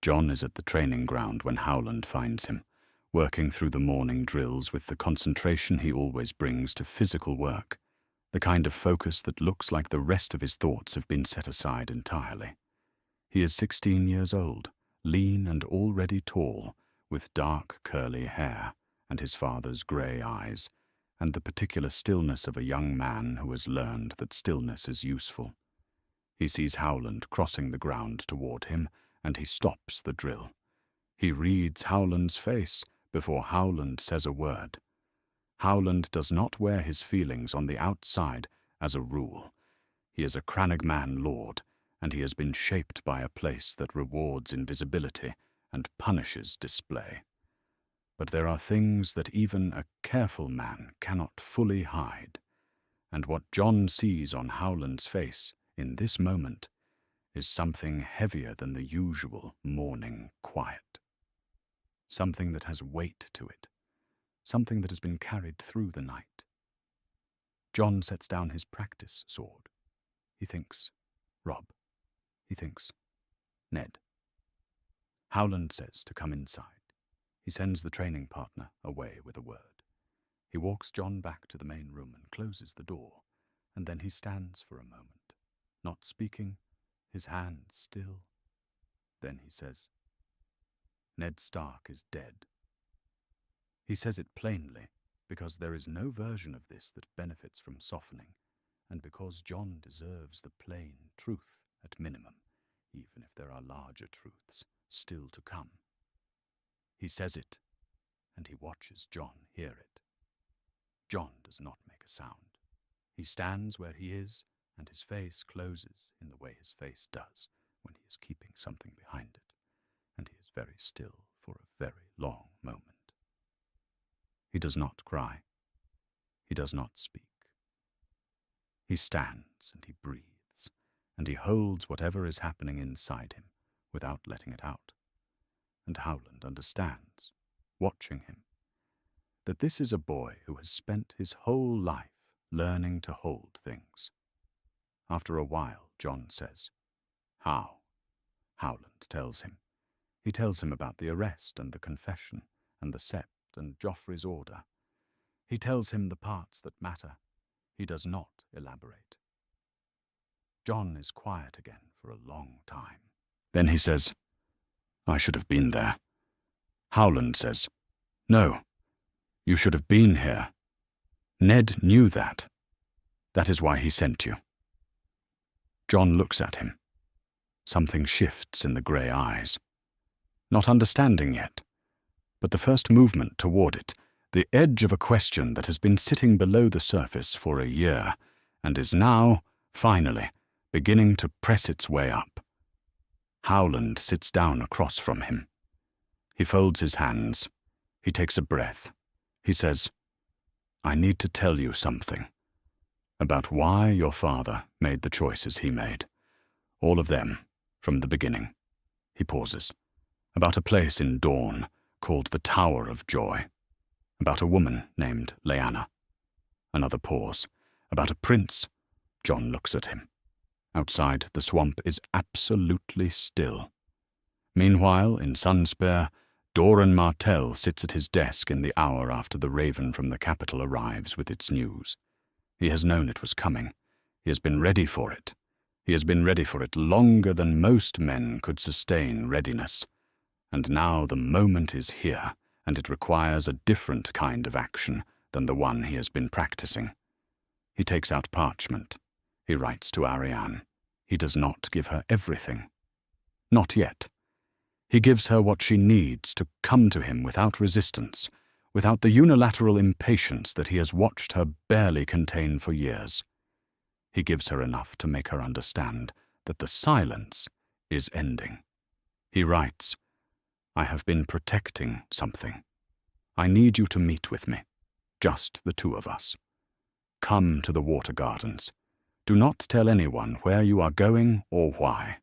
Jon is at the training ground when Howland finds him, working through the morning drills with the concentration he always brings to physical work, the kind of focus that looks like the rest of his thoughts have been set aside entirely. He is 16 years old, lean and already tall, with dark curly hair and his father's grey eyes, and the particular stillness of a young man who has learned that stillness is useful. He sees Howland crossing the ground toward him, and he stops the drill. He reads Howland's face before Howland says a word. Howland does not wear his feelings on the outside as a rule. He is a Crannogman lord, and he has been shaped by a place that rewards invisibility and punishes display. But there are things that even a careful man cannot fully hide, and what Jon sees on Howland's face in this moment is something heavier than the usual morning quiet. Something that has weight to it, something that has been carried through the night. Jon sets down his practice sword. He thinks, Robb. He thinks, Ned. Howland says to come inside. He sends the training partner away with a word. He walks Jon back to the main room and closes the door, and then he stands for a moment, not speaking, his hands still. Then he says, Ned Stark is dead. He says it plainly, because there is no version of this that benefits from softening, and because Jon deserves the plain truth at minimum, even if there are larger truths still to come. He says it, and he watches Jon hear it. Jon does not make a sound. He stands where he is, and his face closes in the way his face does when he is keeping something behind it, and he is very still for a very long moment. He does not cry. He does not speak. He stands and he breathes, and he holds whatever is happening inside him without letting it out. And Howland understands, watching him, that this is a boy who has spent his whole life learning to hold things. After a while, Jon says, "How?" Howland tells him. He tells him about the arrest and the confession and the sept and Joffrey's order. He tells him the parts that matter. He does not elaborate. Jon is quiet again for a long time. Then he says, "I should have been there." Howland says, "No, you should have been here. Ned knew that. That is why he sent you." Jon looks at him. Something shifts in the grey eyes. Not understanding yet, but the first movement toward it, the edge of a question that has been sitting below the surface for a year and is now, finally, beginning to press its way up. Howland sits down across from him. He folds his hands. He takes a breath. He says, "I need to tell you something about why your father made the choices he made. All of them, from the beginning." He pauses. "About a place in Dorne called the Tower of Joy. About a woman named Lyanna." Another pause. "About a prince." Jon looks at him. Outside, the swamp is absolutely still. Meanwhile, in Sunspare, Doran Martell sits at his desk in the hour after the raven from the capital arrives with its news. He has known it was coming. He has been ready for it. He has been ready for it longer than most men could sustain readiness. And now the moment is here, and it requires a different kind of action than the one he has been practicing. He takes out parchment. He writes to Arianne. He does not give her everything. Not yet. He gives her what she needs to come to him without resistance, without the unilateral impatience that he has watched her barely contain for years. He gives her enough to make her understand that the silence is ending. He writes, "I have been protecting something. I need you to meet with me, just the two of us. Come to the Water Gardens. Do not tell anyone where you are going or why."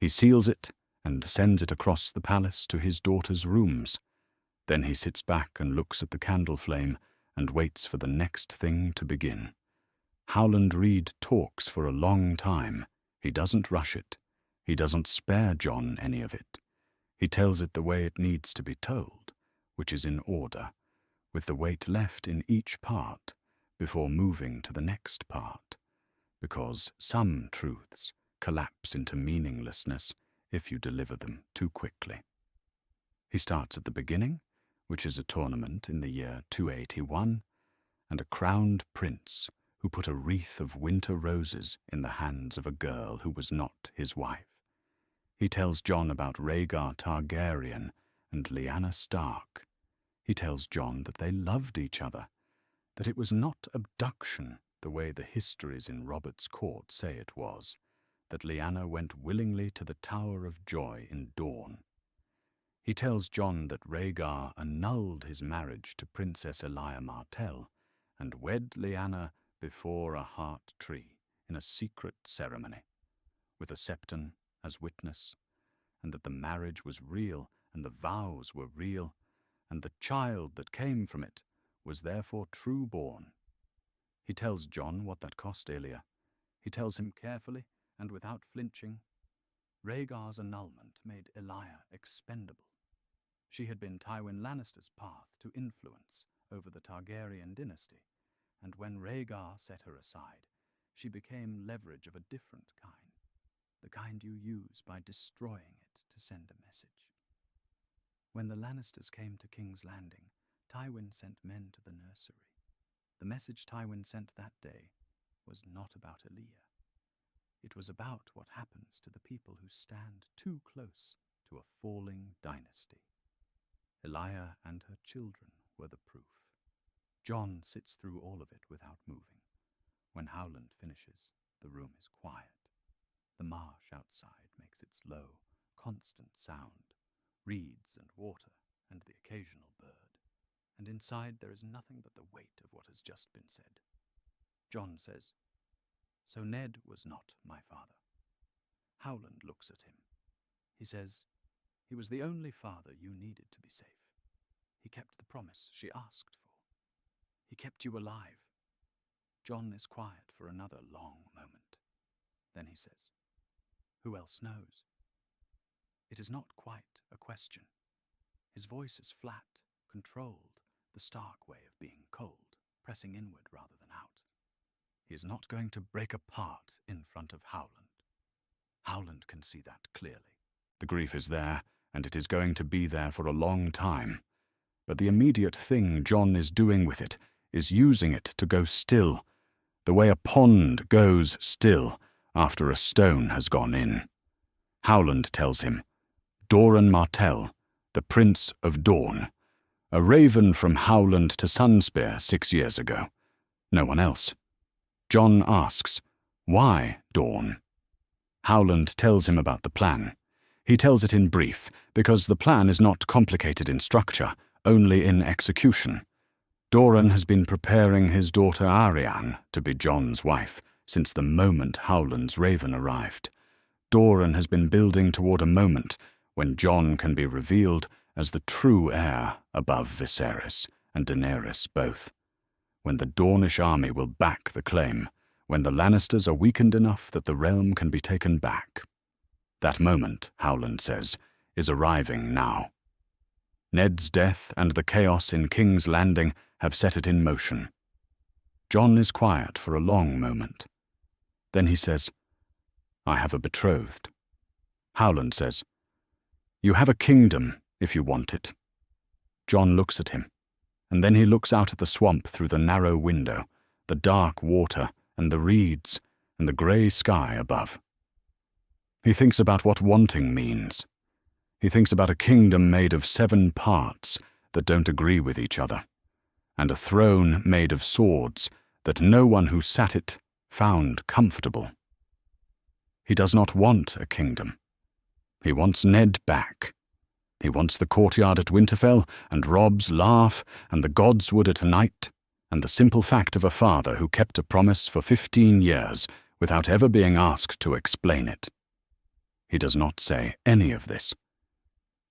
He seals it and sends it across the palace to his daughter's rooms. Then he sits back and looks at the candle flame and waits for the next thing to begin. Howland Reed talks for a long time. He doesn't rush it. He doesn't spare Jon any of it. He tells it the way it needs to be told, which is in order, with the weight left in each part before moving to the next part, because some truths collapse into meaninglessness if you deliver them too quickly. He starts at the beginning, which is a tournament in the year 281, and a crowned prince who put a wreath of winter roses in the hands of a girl who was not his wife. He tells Jon about Rhaegar Targaryen and Lyanna Stark. He tells Jon that they loved each other, that it was not abduction the way the histories in Robert's court say it was, that Lyanna went willingly to the Tower of Joy in Dorne. He tells Jon that Rhaegar annulled his marriage to Princess Elia Martell and wed Lyanna before a heart tree in a secret ceremony, with a septon as witness, and that the marriage was real and the vows were real, and the child that came from it was therefore true-born. He tells Jon what that cost Elia. He tells him carefully and without flinching. Rhaegar's annulment made Elia expendable. She had been Tywin Lannister's path to influence over the Targaryen dynasty, and when Rhaegar set her aside, she became leverage of a different kind, the kind you use by destroying it to send a message. When the Lannisters came to King's Landing, Tywin sent men to the nursery. The message Tywin sent that day was not about Elia. It was about what happens to the people who stand too close to a falling dynasty. Elia and her children were the proof. Jon sits through all of it without moving. When Howland finishes, the room is quiet. The marsh outside makes its low, constant sound, reeds and water and the occasional bird. And inside there is nothing but the weight of what has just been said. Jon says, "So Ned was not my father." Howland looks at him. He says, "He was the only father you needed to be safe. He kept the promise she asked for. He kept you alive." Jon is quiet for another long moment. Then he says, "Who else knows?" It is not quite a question. His voice is flat, controlled, the Stark way of being cold, pressing inward rather than out. He is not going to break apart in front of Howland. Howland can see that clearly. The grief is there, and it is going to be there for a long time. But the immediate thing Jon is doing with it is using it to go still, the way a pond goes still after a stone has gone in. Howland tells him, "Doran Martell, the Prince of Dawn, a raven from Howland to Sunspear 6 years ago. No one else." Jon asks, "Why Dawn?" Howland tells him about the plan. He tells it in brief, because the plan is not complicated in structure, only in execution. Doran has been preparing his daughter Arianne to be Jon's wife since the moment Howland's raven arrived. Doran has been building toward a moment when Jon can be revealed as the true heir above Viserys and Daenerys both. When the Dornish army will back the claim, when the Lannisters are weakened enough that the realm can be taken back. That moment, Howland says, is arriving now. Ned's death and the chaos in King's Landing have set it in motion. Jon is quiet for a long moment. Then he says, "I have a betrothed." Howland says, "You have a kingdom if you want it." Jon looks at him, and then he looks out at the swamp through the narrow window, the dark water and the reeds and the grey sky above. He thinks about what wanting means. He thinks about a kingdom made of 7 parts that don't agree with each other, and a throne made of swords that no one who sat it found comfortable. He does not want a kingdom. He wants Ned back. He wants the courtyard at Winterfell, and Robb's laugh, and the godswood at night, and the simple fact of a father who kept a promise for 15 years without ever being asked to explain it. He does not say any of this.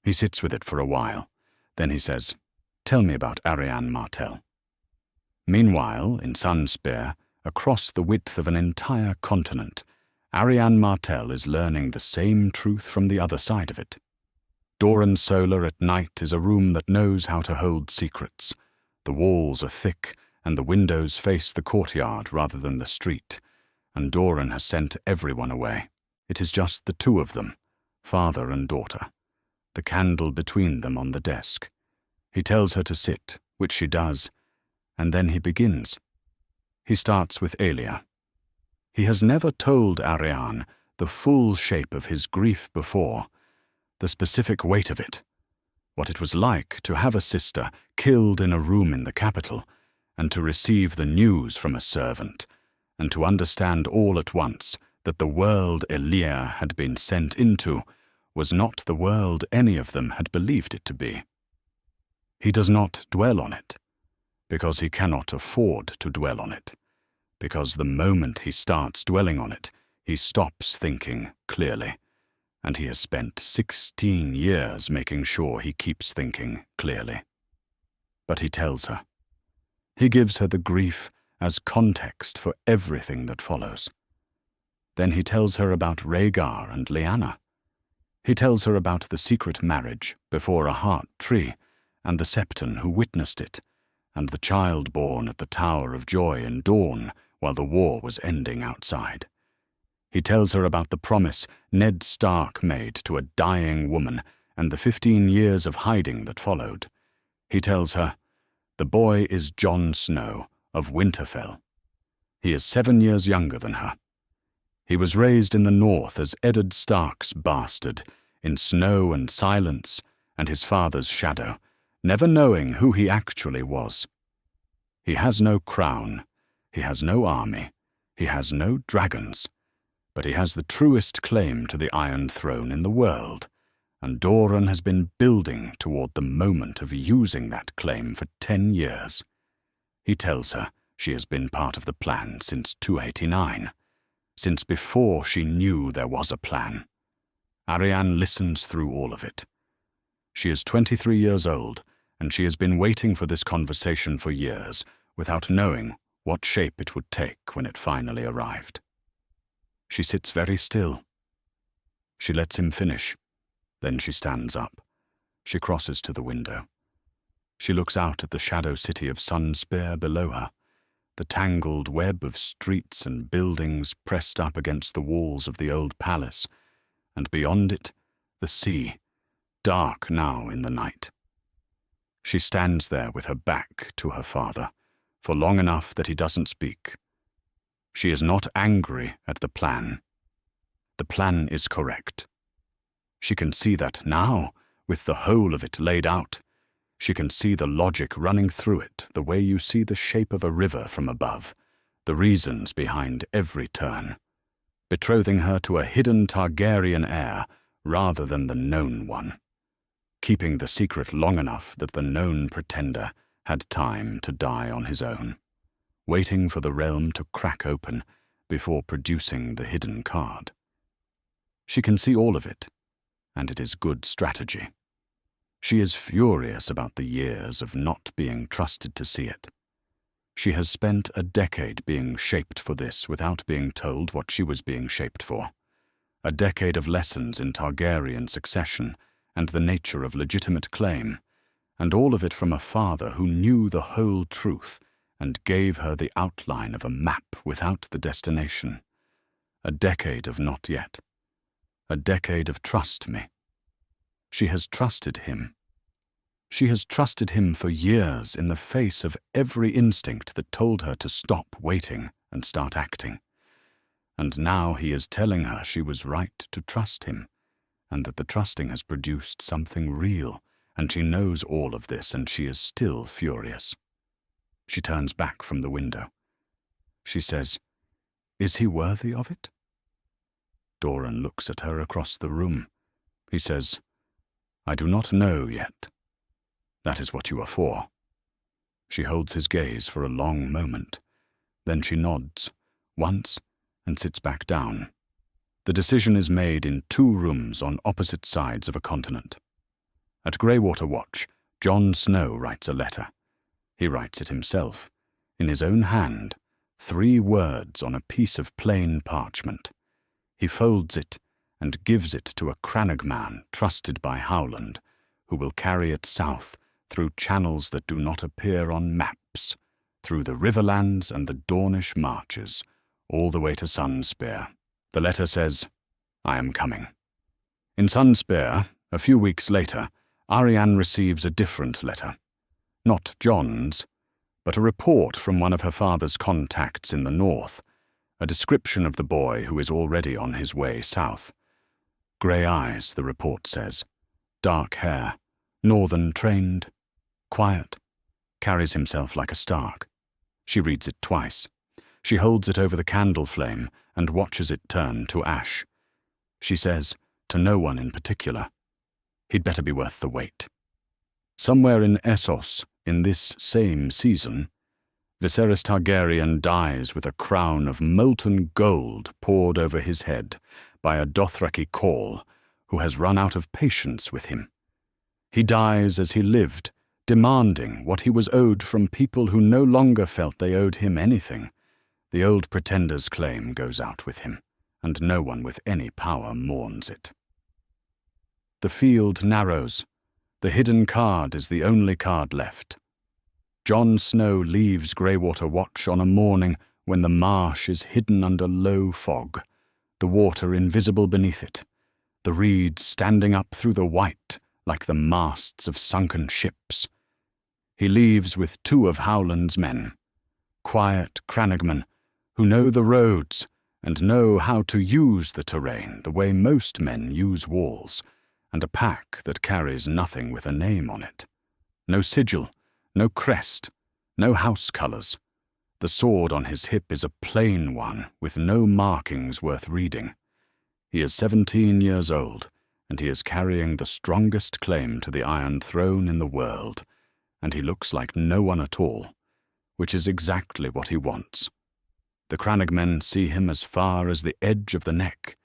He sits with it for a while. Then he says, "Tell me about Arianne Martell." Meanwhile, in Sunspear, across the width of an entire continent, Arianne Martell is learning the same truth from the other side of it. Doran Solar at night is a room that knows how to hold secrets. The walls are thick, and the windows face the courtyard rather than the street, and Doran has sent everyone away. It is just the 2 of them, father and daughter, the candle between them on the desk. He tells her to sit, which she does, and then he begins. He starts with Aelia. He has never told Arianne the full shape of his grief before, the specific weight of it, what it was like to have a sister killed in a room in the capital, and to receive the news from a servant, and to understand all at once that the world Aelia had been sent into was not the world any of them had believed it to be. He does not dwell on it, because he cannot afford to dwell on it, because the moment he starts dwelling on it, he stops thinking clearly, and he has spent 16 years making sure he keeps thinking clearly. But he tells her. He gives her the grief as context for everything that follows. Then he tells her about Rhaegar and Lyanna. He tells her about the secret marriage before a heart tree, and the Septon who witnessed it, and the child born at the Tower of Joy in Dawn while the war was ending outside. He tells her about the promise Ned Stark made to a dying woman and the 15 years of hiding that followed. He tells her, "The boy is Jon Snow of Winterfell. He is 7 years younger than her. He was raised in the north as Eddard Stark's bastard, in snow and silence and his father's shadow, never knowing who he actually was. He has no crown, he has no army, he has no dragons, but he has the truest claim to the Iron Throne in the world, and Doran has been building toward the moment of using that claim for 10 years. He tells her she has been part of the plan since 289. since before she knew there was a plan. Arianne listens through all of it. She is 23 years old, and she has been waiting for this conversation for years, without knowing what shape it would take when it finally arrived. She sits very still. She lets him finish. Then she stands up. She crosses to the window. She looks out at the shadow city of Sunspear below her, the tangled web of streets and buildings pressed up against the walls of the old palace, and beyond it, the sea, dark now in the night. She stands there with her back to her father, for long enough that he doesn't speak. She is not angry at the plan. The plan is correct. She can see that now, with the whole of it laid out. She can see the logic running through it, the way you see the shape of a river from above, the reasons behind every turn, betrothing her to a hidden Targaryen heir rather than the known one, keeping the secret long enough that the known pretender had time to die on his own, waiting for the realm to crack open before producing the hidden card. She can see all of it, and it is good strategy. She is furious about the years of not being trusted to see it. She has spent a decade being shaped for this without being told what she was being shaped for. A decade of lessons in Targaryen succession and the nature of legitimate claim, and all of it from a father who knew the whole truth and gave her the outline of a map without the destination. A decade of not yet. A decade of trust me. She has trusted him. She has trusted him for years in the face of every instinct that told her to stop waiting and start acting. And now he is telling her she was right to trust him, and that the trusting has produced something real, and she knows all of this, and she is still furious. She turns back from the window. She says, "Is he worthy of it?" Doran looks at her across the room. He says, "I do not know yet. That is what you are for." She holds his gaze for a long moment. Then she nods, once, and sits back down. The decision is made in 2 rooms on opposite sides of a continent. At Greywater Watch, Jon Snow writes a letter. He writes it himself, in his own hand, 3 words on a piece of plain parchment. He folds it and gives it to a Crannog man trusted by Howland, who will carry it south through channels that do not appear on maps, through the Riverlands and the Dornish marches, all the way to Sunspear. The letter says, "I am coming." In Sunspear, a few weeks later, Arianne receives a different letter. Not Jon's, but a report from one of her father's contacts in the north, a description of the boy who is already on his way south. Grey eyes, the report says, dark hair, northern trained, quiet, carries himself like a Stark. She reads it twice. She holds it over the candle flame and watches it turn to ash. She says, to no one in particular, he'd better be worth the wait. Somewhere in Essos, in this same season, Viserys Targaryen dies with a crown of molten gold poured over his head by a Dothraki Khal who has run out of patience with him. He dies as he lived, demanding what he was owed from people who no longer felt they owed him anything. The old pretender's claim goes out with him, and no one with any power mourns it. The field narrows. The hidden card is the only card left. Jon Snow leaves Greywater Watch on a morning when the marsh is hidden under low fog, the water invisible beneath it, the reeds standing up through the white like the masts of sunken ships. He leaves with 2 of Howland's men, quiet Crannogmen who know the roads and know how to use the terrain the way most men use walls, and a pack that carries nothing with a name on it. No sigil, no crest, no house colours. The sword on his hip is a plain one with no markings worth reading. He is 17 years old, and he is carrying the strongest claim to the Iron Throne in the world, and he looks like no one at all, which is exactly what he wants. The crannogmen see him as far as the edge of the neck,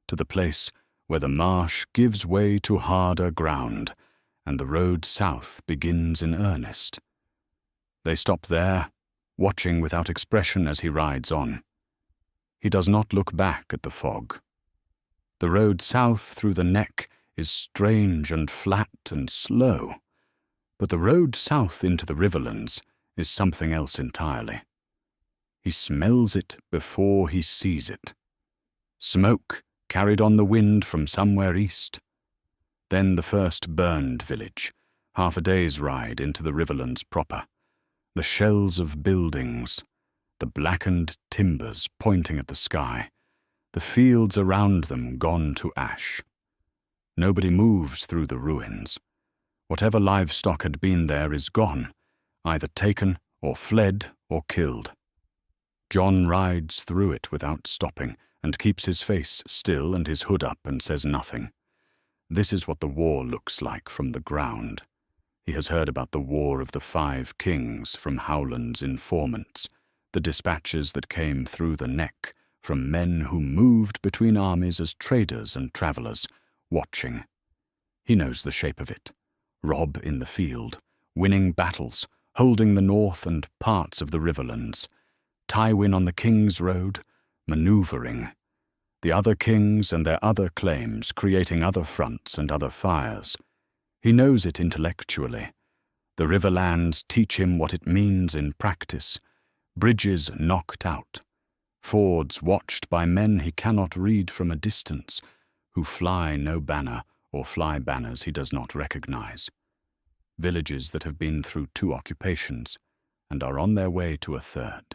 to the place where the marsh gives way to harder ground, and the road south begins in earnest. They stop there, watching without expression as he rides on. He does not look back at the fog. The road south through the neck is strange and flat and slow, but the road south into the riverlands is something else entirely. He smells it before he sees it. Smoke carried on the wind from somewhere east. Then the first burned village, half a day's ride into the riverlands proper. The shells of buildings, the blackened timbers pointing at the sky, the fields around them gone to ash. Nobody moves through the ruins. Whatever livestock had been there is gone, either taken or fled or killed. Jon rides through it without stopping and keeps his face still and his hood up and says nothing. This is what the war looks like from the ground. He has heard about the War of the Five Kings from Howland's informants, the dispatches that came through the neck from men who moved between armies as traders and travellers, watching. He knows the shape of it. Robb in the field, winning battles, holding the north and parts of the riverlands. Tywin on the King's Road, manoeuvring. The other kings and their other claims, creating other fronts and other fires. He knows it intellectually. The riverlands teach him what it means in practice. Bridges knocked out. Fords watched by men he cannot read from a distance, who fly no banner or fly banners he does not recognize. Villages that have been through 2 occupations and are on their way to a 3rd.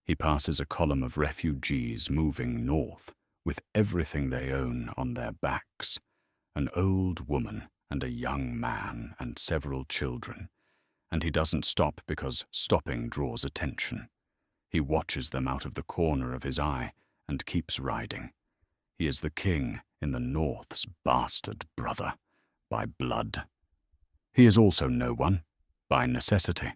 He passes a column of refugees moving north with everything they own on their backs, an old woman and a young man and several children, and he doesn't stop because stopping draws attention. He watches them out of the corner of his eye and keeps riding. He is the king in the North's bastard brother, by blood. He is also no one, by necessity.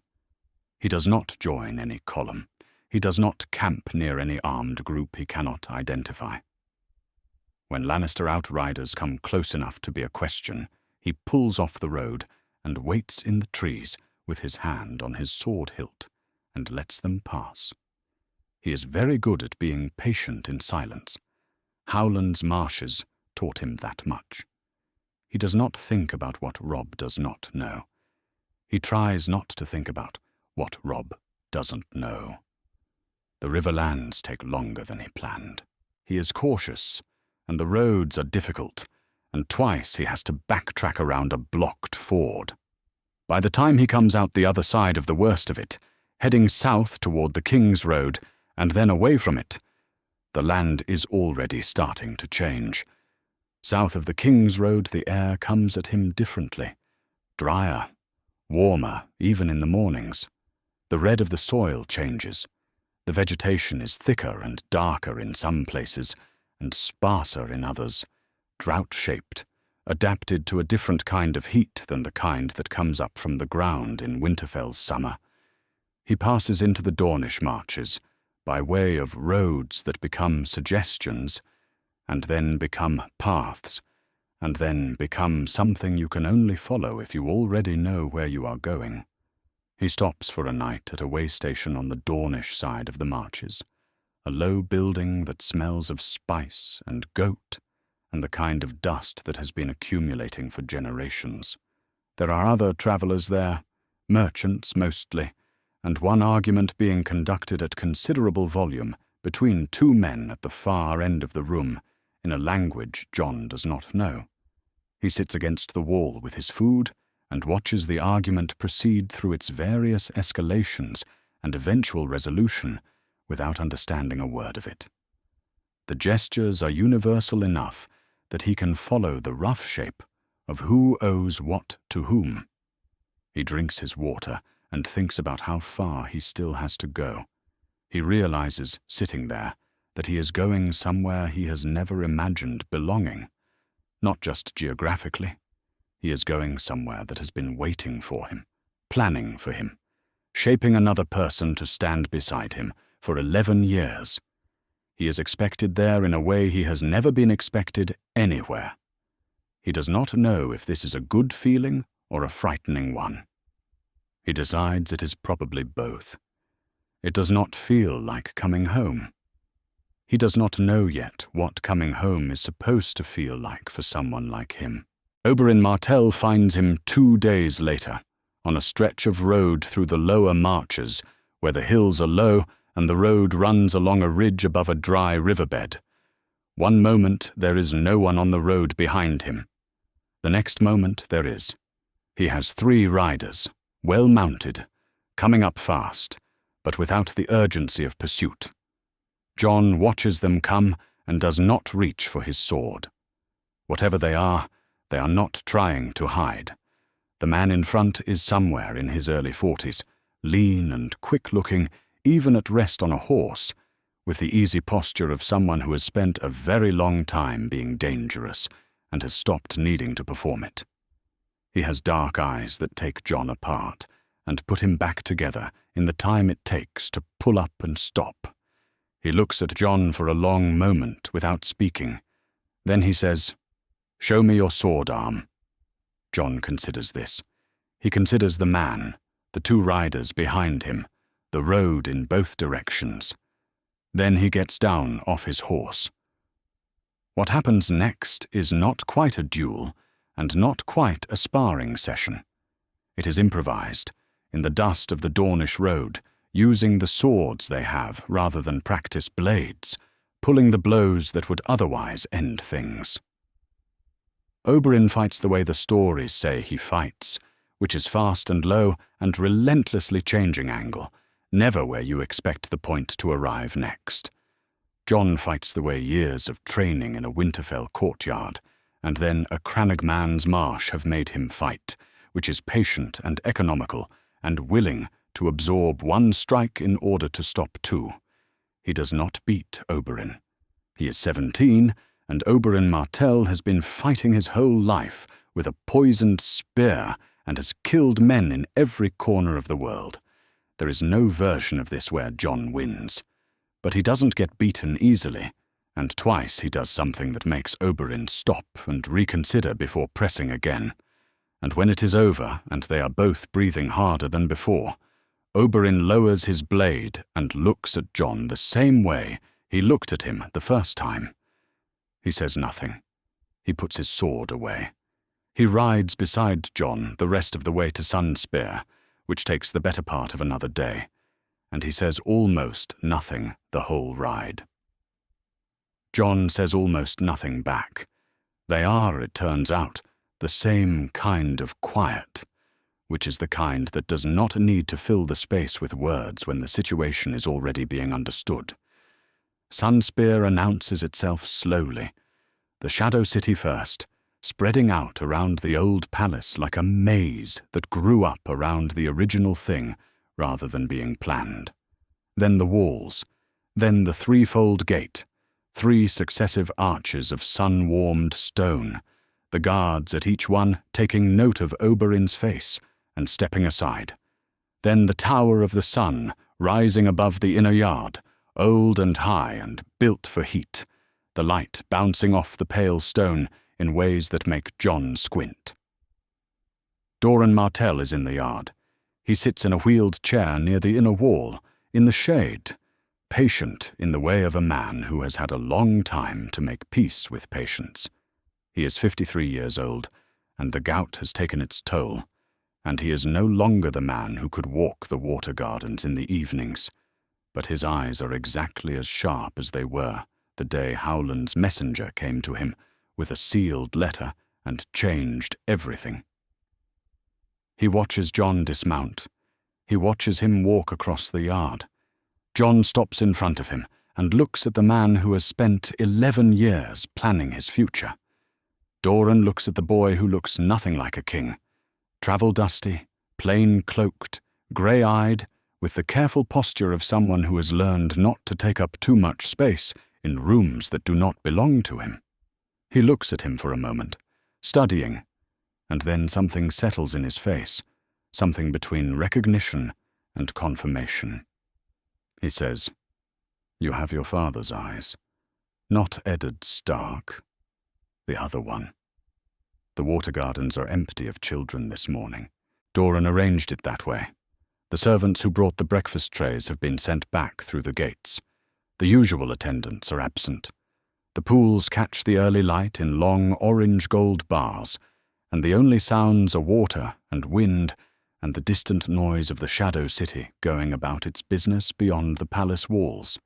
He does not join any column. He does not camp near any armed group he cannot identify. When Lannister outriders come close enough to be a question, he pulls off the road and waits in the trees with his hand on his sword hilt and lets them pass. He is very good at being patient in silence. Howland's marshes taught him that much. He does not think about what Robb does not know. He tries not to think about what Robb doesn't know. The riverlands take longer than he planned. He is cautious, and the roads are difficult, and twice he has to backtrack around a blocked ford. By the time he comes out the other side of the worst of it, heading south toward the King's Road, and then away from it, the land is already starting to change. South of the King's Road, the air comes at him differently, drier, warmer, even in the mornings. The red of the soil changes. The vegetation is thicker and darker in some places, and sparser in others, drought-shaped, adapted to a different kind of heat than the kind that comes up from the ground in Winterfell's summer. He passes into the Dornish marches, by way of roads that become suggestions, and then become paths, and then become something you can only follow if you already know where you are going. He stops for a night at a way station on the Dornish side of the marches, a low building that smells of spice and goat and the kind of dust that has been accumulating for generations. There are other travellers there, merchants mostly, and one argument being conducted at considerable volume between 2 men at the far end of the room in a language Jon does not know. He sits against the wall with his food and watches the argument proceed through its various escalations and eventual resolution without understanding a word of it. The gestures are universal enough that he can follow the rough shape of who owes what to whom. He drinks his water and thinks about how far he still has to go. He realizes, sitting there, that he is going somewhere he has never imagined belonging, not just geographically. He is going somewhere that has been waiting for him, planning for him, shaping another person to stand beside him, for 11 years. He is expected there in a way he has never been expected anywhere. He does not know if this is a good feeling or a frightening one. He decides it is probably both. It does not feel like coming home. He does not know yet what coming home is supposed to feel like for someone like him. Oberyn Martell finds him 2 days later, on a stretch of road through the lower marches, where the hills are low and the road runs along a ridge above a dry riverbed. One moment there is no one on the road behind him. The next moment there is. He has 3 riders, well mounted, coming up fast, but without the urgency of pursuit. Jon watches them come and does not reach for his sword. Whatever they are not trying to hide. The man in front is somewhere in his early 40s, lean and quick-looking, even at rest on a horse, with the easy posture of someone who has spent a very long time being dangerous and has stopped needing to perform it. He has dark eyes that take Jon apart and put him back together in the time it takes to pull up and stop. He looks at Jon for a long moment without speaking. Then he says, "Show me your sword arm." Jon considers this. He considers the man, the 2 riders behind him, the road in both directions. Then he gets down off his horse. What happens next is not quite a duel and not quite a sparring session. It is improvised, in the dust of the Dornish road, using the swords they have rather than practice blades, pulling the blows that would otherwise end things. Oberyn fights the way the stories say he fights, which is fast and low and relentlessly changing angle, never where you expect the point to arrive next. Jon fights the way years of training in a Winterfell courtyard, and then a Crannogman's marsh have made him fight, which is patient and economical, and willing to absorb 1 strike in order to stop 2. He does not beat Oberyn. He is 17, and Oberyn Martell has been fighting his whole life with a poisoned spear and has killed men in every corner of the world. There is no version of this where Jon wins. But he doesn't get beaten easily, and twice he does something that makes Oberyn stop and reconsider before pressing again. And when it is over and they are both breathing harder than before, Oberyn lowers his blade and looks at Jon the same way he looked at him the first time. He says nothing. He puts his sword away. He rides beside Jon the rest of the way to Sunspear, which takes the better part of another day, and he says almost nothing the whole ride. Jon says almost nothing back. They are, it turns out, the same kind of quiet, which is the kind that does not need to fill the space with words when the situation is already being understood. Sunspear announces itself slowly, the Shadow City first, spreading out around the old palace like a maze that grew up around the original thing rather than being planned. Then the walls, then the 3-fold gate, 3 successive arches of sun-warmed stone, the guards at each one taking note of Oberyn's face and stepping aside. Then the Tower of the Sun rising above the inner yard, old and high and built for heat, the light bouncing off the pale stone in ways that make Jon squint. Doran Martell is in the yard. He sits in a wheeled chair near the inner wall, in the shade, patient in the way of a man who has had a long time to make peace with patience. He is 53 years old, and the gout has taken its toll, and he is no longer the man who could walk the water gardens in the evenings, but his eyes are exactly as sharp as they were the day Howland's messenger came to him with a sealed letter and changed everything. He watches Jon dismount. He watches him walk across the yard. Jon stops in front of him and looks at the man who has spent 11 years planning his future. Doran looks at the boy who looks nothing like a king, travel-dusty, plain-cloaked, grey-eyed, with the careful posture of someone who has learned not to take up too much space in rooms that do not belong to him. He looks at him for a moment, studying, and then something settles in his face, something between recognition and confirmation. He says, You have your father's eyes. Not Eddard Stark. The other one. The water gardens are empty of children this morning. Doran arranged it that way. The servants who brought the breakfast trays have been sent back through the gates. The usual attendants are absent. The pools catch the early light in long orange-gold bars, and the only sounds are water and wind and the distant noise of the Shadow City going about its business beyond the palace walls.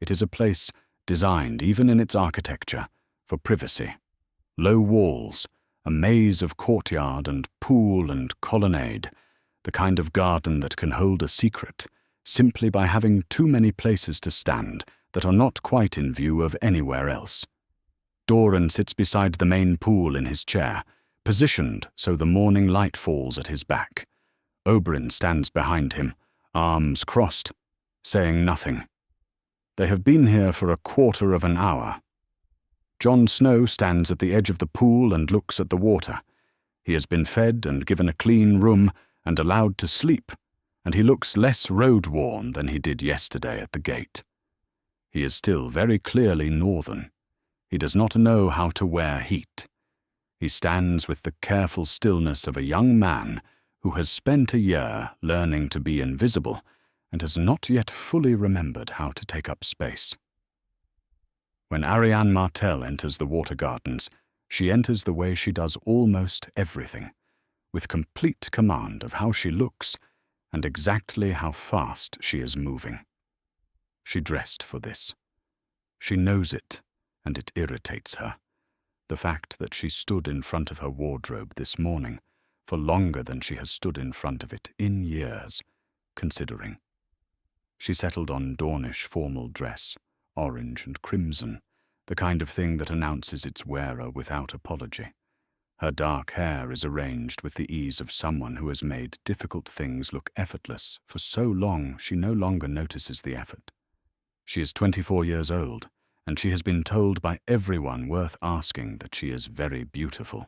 It is a place designed, even in its architecture, for privacy. Low walls, a maze of courtyard and pool and colonnade, the kind of garden that can hold a secret simply by having too many places to stand that are not quite in view of anywhere else. Doran sits beside the main pool in his chair, positioned so the morning light falls at his back. Oberyn stands behind him, arms crossed, saying nothing. They have been here for a quarter of an hour. Jon Snow stands at the edge of the pool and looks at the water. He has been fed and given a clean room and allowed to sleep, and he looks less road-worn than he did yesterday at the gate. He is still very clearly northern. He does not know how to wear heat. He stands with the careful stillness of a young man who has spent a year learning to be invisible and has not yet fully remembered how to take up space. When Arianne Martell enters the water gardens, she enters the way she does almost everything, with complete command of how she looks and exactly how fast she is moving. She dressed for this. She knows it, and it irritates her. The fact that she stood in front of her wardrobe this morning for longer than she has stood in front of it in years, considering. She settled on Dornish formal dress, orange and crimson, the kind of thing that announces its wearer without apology. Her dark hair is arranged with the ease of someone who has made difficult things look effortless for so long she no longer notices the effort. She is 24 years old, and she has been told by everyone worth asking that she is very beautiful,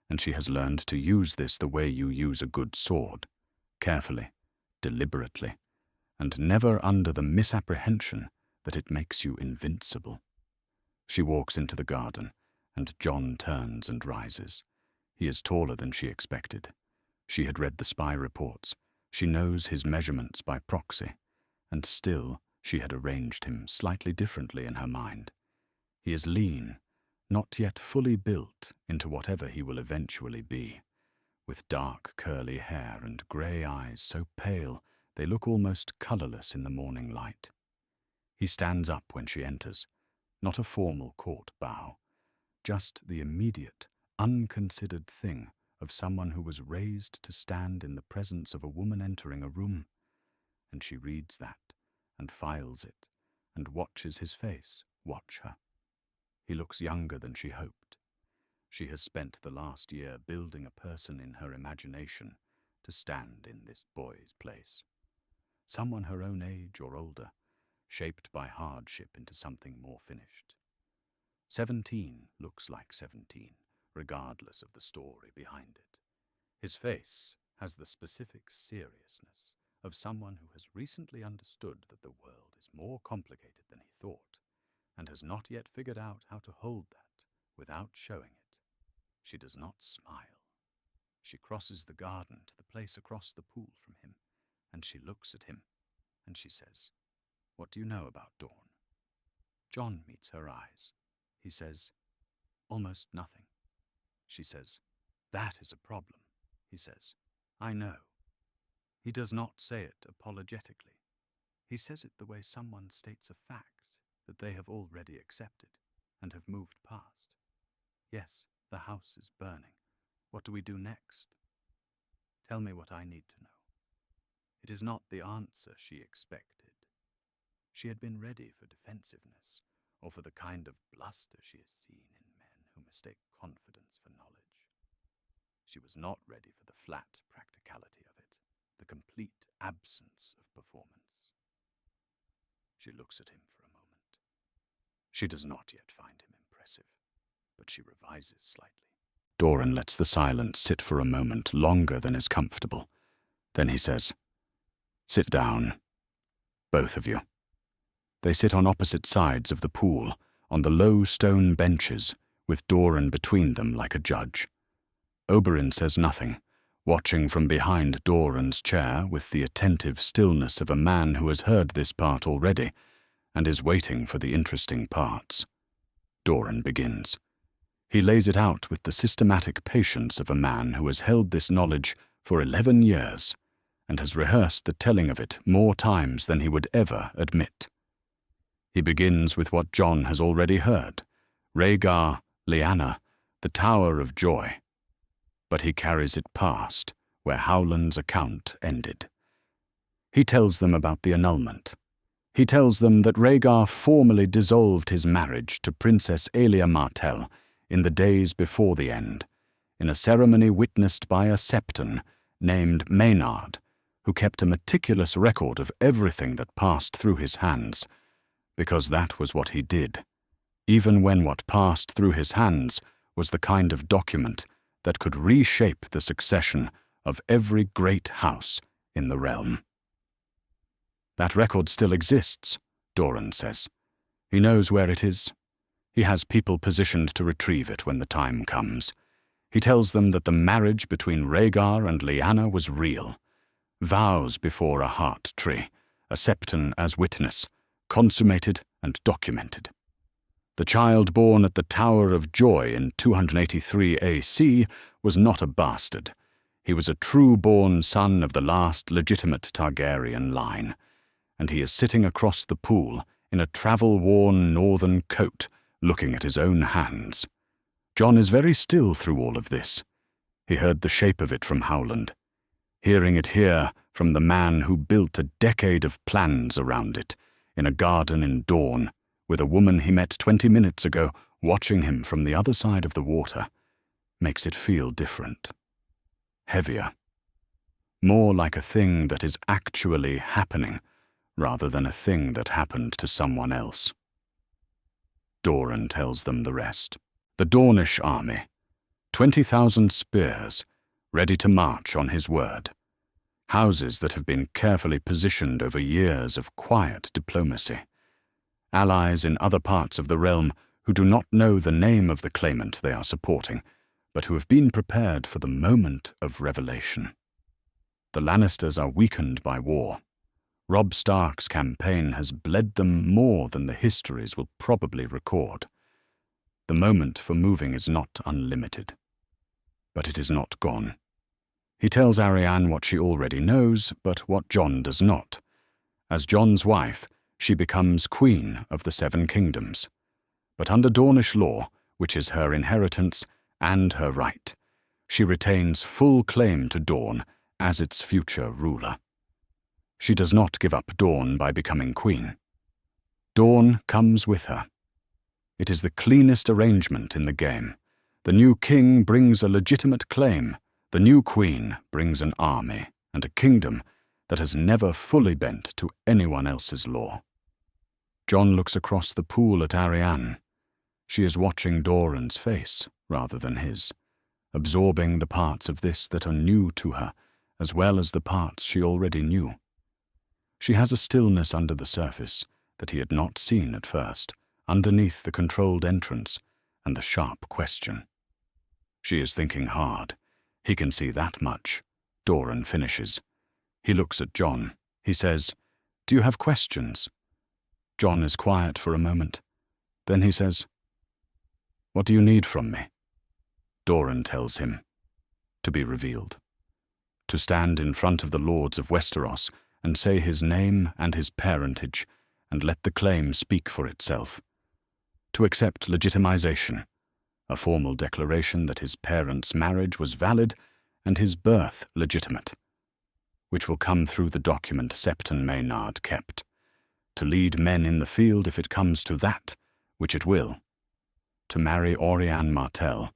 and she has learned to use this the way you use a good sword, carefully, deliberately, and never under the misapprehension that it makes you invincible. She walks into the garden, and Jon turns and rises. He is taller than she expected. She had read the spy reports. She knows his measurements by proxy, and still she had arranged him slightly differently in her mind. He is lean, not yet fully built into whatever he will eventually be, with dark curly hair and grey eyes so pale they look almost colourless in the morning light. He stands up when she enters, not a formal court bow, just the immediate, unconsidered thing of someone who was raised to stand in the presence of a woman entering a room, and she reads that, and files it, and watches his face watch her. He looks younger than she hoped. She has spent the last year building a person in her imagination to stand in this boy's place. Someone her own age or older, shaped by hardship into something more finished. 17 looks like 17, regardless of the story behind it. His face has the specific seriousness of someone who has recently understood that the world is more complicated than he thought, and has not yet figured out how to hold that without showing it. She does not smile. She crosses the garden to the place across the pool from him, and she looks at him, and she says, "What do you know about Dorn?" Jon meets her eyes. He says, "Almost nothing." She says, "That is a problem," he says. "I know." He does not say it apologetically. He says it the way someone states a fact that they have already accepted and have moved past. "Yes, the house is burning. What do we do next?" "Tell me what I need to know." It is not the answer she expected. She had been ready for defensiveness, or for the kind of bluster she has seen in men who mistake confidence for knowledge. She was not ready for the flat practicality of it, the complete absence of performance. She looks at him for a moment. She does not yet find him impressive, but she revises slightly. Doran lets the silence sit for a moment longer than is comfortable. Then he says, "Sit down, both of you." They sit on opposite sides of the pool, on the low stone benches, with Doran between them like a judge. Oberyn says nothing, watching from behind Doran's chair with the attentive stillness of a man who has heard this part already and is waiting for the interesting parts. Doran begins. He lays it out with the systematic patience of a man who has held this knowledge for 11 years and has rehearsed the telling of it more times than he would ever admit. He begins with what Jon has already heard, Rhaegar, Lyanna, the Tower of Joy. But he carries it past, where Howland's account ended. He tells them about the annulment. He tells them that Rhaegar formally dissolved his marriage to Princess Aelia Martell in the days before the end, in a ceremony witnessed by a septon named Maynard, who kept a meticulous record of everything that passed through his hands, because that was what he did, even when what passed through his hands was the kind of document that could reshape the succession of every great house in the realm. That record still exists, Doran says. He knows where it is. He has people positioned to retrieve it when the time comes. He tells them that the marriage between Rhaegar and Lyanna was real. Vows before a heart tree, a septon as witness, consummated and documented. The child born at the Tower of Joy in 283 AC was not a bastard. He was a true-born son of the last legitimate Targaryen line, and he is sitting across the pool in a travel-worn northern coat, looking at his own hands. Jon is very still through all of this. He heard the shape of it from Howland. Hearing it here from the man who built a decade of plans around it, in a garden in Dorne, with a woman he met 20 minutes ago watching him from the other side of the water, makes it feel different. Heavier. More like a thing that is actually happening, rather than a thing that happened to someone else. Doran tells them the rest. The Dornish army, 20,000 spears, ready to march on his word. Houses that have been carefully positioned over years of quiet diplomacy. Allies in other parts of the realm who do not know the name of the claimant they are supporting, but who have been prepared for the moment of revelation. The Lannisters are weakened by war. Robb Stark's campaign has bled them more than the histories will probably record. The moment for moving is not unlimited. But it is not gone. He tells Arianne what she already knows, but what Jon does not. As Jon's wife, she becomes Queen of the Seven Kingdoms. But under Dornish law, which is her inheritance and her right, she retains full claim to Dorne as its future ruler. She does not give up Dorne by becoming queen. Dorne comes with her. It is the cleanest arrangement in the game. The new king brings a legitimate claim. The new queen brings an army and a kingdom that has never fully bent to anyone else's law. Jon looks across the pool at Arianne. She is watching Doran's face rather than his, absorbing the parts of this that are new to her, as well as the parts she already knew. She has a stillness under the surface that he had not seen at first, underneath the controlled entrance and the sharp question. She is thinking hard. He can see that much. Doran finishes. He looks at Jon. He says, "Do you have questions?" Jon is quiet for a moment. Then he says, "What do you need from me?" Doran tells him, to be revealed. To stand in front of the lords of Westeros and say his name and his parentage, and let the claim speak for itself. To accept legitimization, a formal declaration that his parents' marriage was valid and his birth legitimate, which will come through the document Septon Maynard kept. To lead men in the field if it comes to that, which it will. To marry Arianne Martell,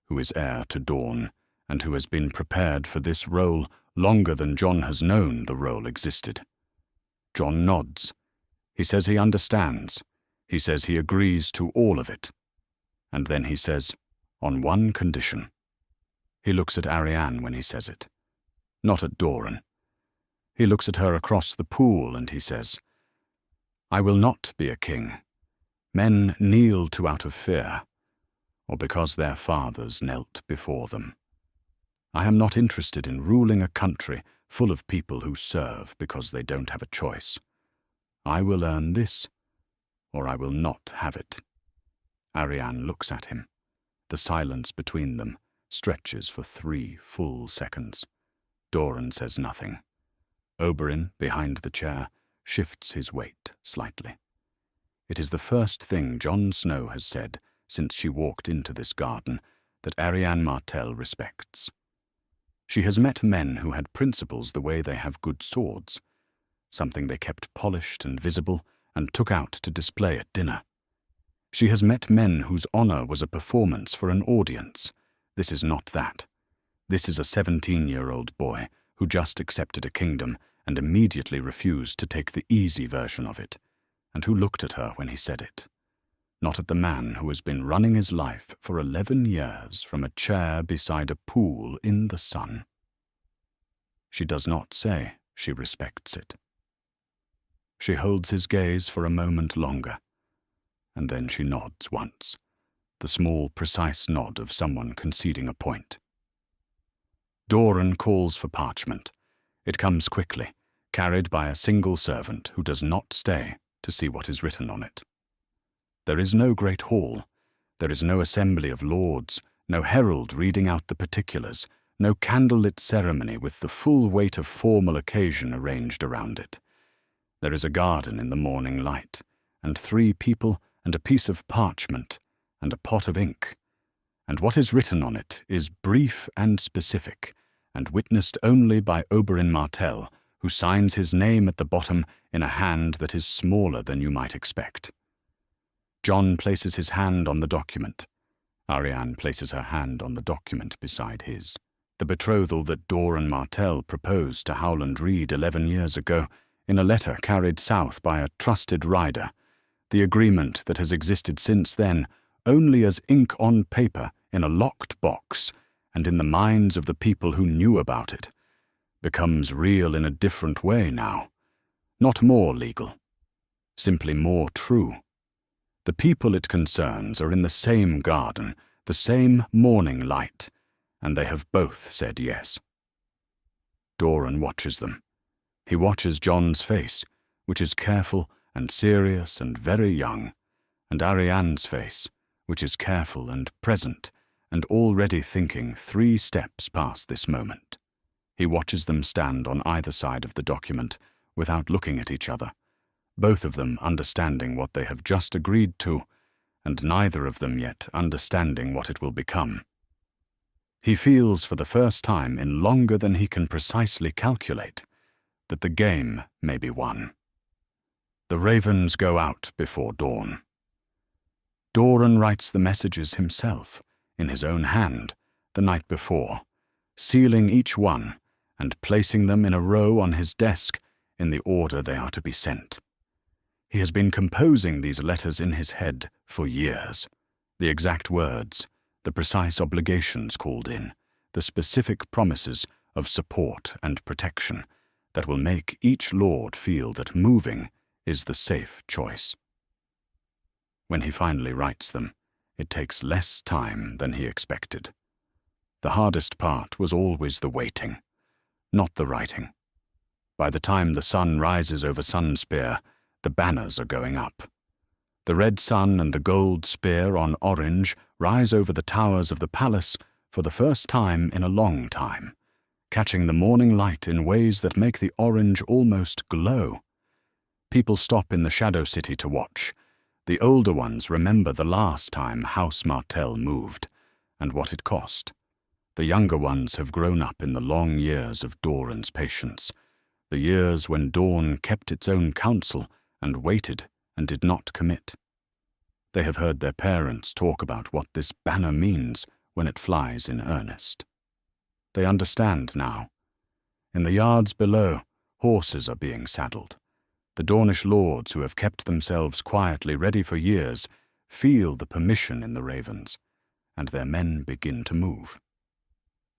who is heir to Dorne, and who has been prepared for this role longer than Jon has known the role existed. Jon nods. He says he understands. He says he agrees to all of it. And then he says, on one condition. He looks at Arianne when he says it, not at Doran. He looks at her across the pool and he says, I will not be a king. Men kneel to out of fear, or because their fathers knelt before them. I am not interested in ruling a country full of people who serve because they don't have a choice. I will earn this, or I will not have it. Arianne looks at him. The silence between them stretches for 3 full seconds. Doran says nothing. Oberyn, behind the chair, shifts his weight slightly. It is the first thing Jon Snow has said since she walked into this garden that Arianne Martell respects. She has met men who had principles the way they have good swords, something they kept polished and visible and took out to display at dinner. She has met men whose honor was a performance for an audience. This is not that. This is a 17-year-old boy who just accepted a kingdom and immediately refused to take the easy version of it, and who looked at her when he said it. Not at the man who has been running his life for 11 years from a chair beside a pool in the sun. She does not say she respects it. She holds his gaze for a moment longer, and then she nods once, the small, precise nod of someone conceding a point. Doran calls for parchment. It comes quickly, carried by a single servant who does not stay to see what is written on it. There is no great hall. There is no assembly of lords, no herald reading out the particulars, no candlelit ceremony with the full weight of formal occasion arranged around it. There is a garden in the morning light, and 3 people and a piece of parchment and a pot of ink. And what is written on it is brief and specific, and witnessed only by Oberyn Martell, who signs his name at the bottom in a hand that is smaller than you might expect. Jon places his hand on the document. Arianne places her hand on the document beside his. The betrothal that Doran Martell proposed to Howland Reed 11 years ago in a letter carried south by a trusted rider. The agreement that has existed since then only as ink on paper in a locked box and in the minds of the people who knew about it, becomes real in a different way now. Not more legal, simply more true. The people it concerns are in the same garden, the same morning light, and they have both said yes. Doran watches them. He watches Jon's face, which is careful and serious and very young, and Arianne's face, which is careful and present and already thinking 3 steps past this moment. He watches them stand on either side of the document without looking at each other, both of them understanding what they have just agreed to, and neither of them yet understanding what it will become. He feels for the first time in longer than he can precisely calculate that the game may be won. The ravens go out before dawn. Doran writes the messages himself, in his own hand, the night before, sealing each one and placing them in a row on his desk in the order they are to be sent. He has been composing these letters in his head for years. The exact words, the precise obligations called in, the specific promises of support and protection that will make each lord feel that moving is the safe choice. When he finally writes them, it takes less time than he expected. The hardest part was always the waiting, not the writing. By the time the sun rises over Sunspear, the banners are going up. The red sun and the gold spear on orange rise over the towers of the palace for the first time in a long time, catching the morning light in ways that make the orange almost glow. People stop in the Shadow City to watch. The older ones remember the last time House Martell moved, and what it cost. The younger ones have grown up in the long years of Doran's patience, the years when Dorne kept its own counsel and waited and did not commit. They have heard their parents talk about what this banner means when it flies in earnest. They understand now. In the yards below, horses are being saddled. The Dornish lords who have kept themselves quietly ready for years feel the permission in the ravens, and their men begin to move.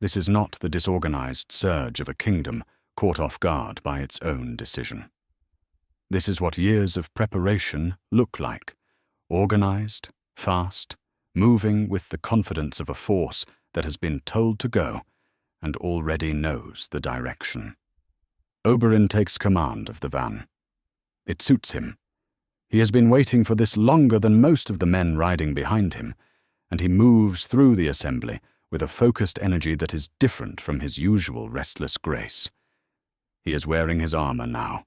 This is not the disorganized surge of a kingdom caught off guard by its own decision. This is what years of preparation look like: organized, fast, moving with the confidence of a force that has been told to go and already knows the direction. Oberyn takes command of the van. It suits him. He has been waiting for this longer than most of the men riding behind him, and he moves through the assembly with a focused energy that is different from his usual restless grace. He is wearing his armor now,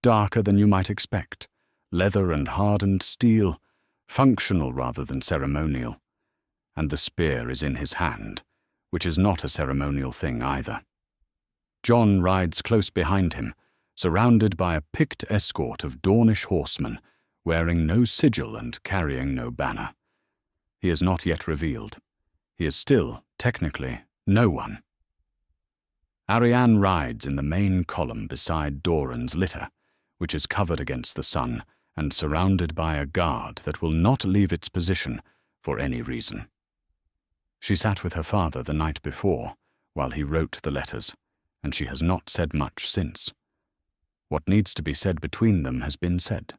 darker than you might expect, leather and hardened steel, functional rather than ceremonial, and the spear is in his hand, which is not a ceremonial thing either. Jon rides close behind him, surrounded by a picked escort of Dornish horsemen, wearing no sigil and carrying no banner. He is not yet revealed. He is still, technically, no one. Arianne rides in the main column beside Doran's litter, which is covered against the sun and surrounded by a guard that will not leave its position for any reason. She sat with her father the night before, while he wrote the letters, and she has not said much since. What needs to be said between them has been said.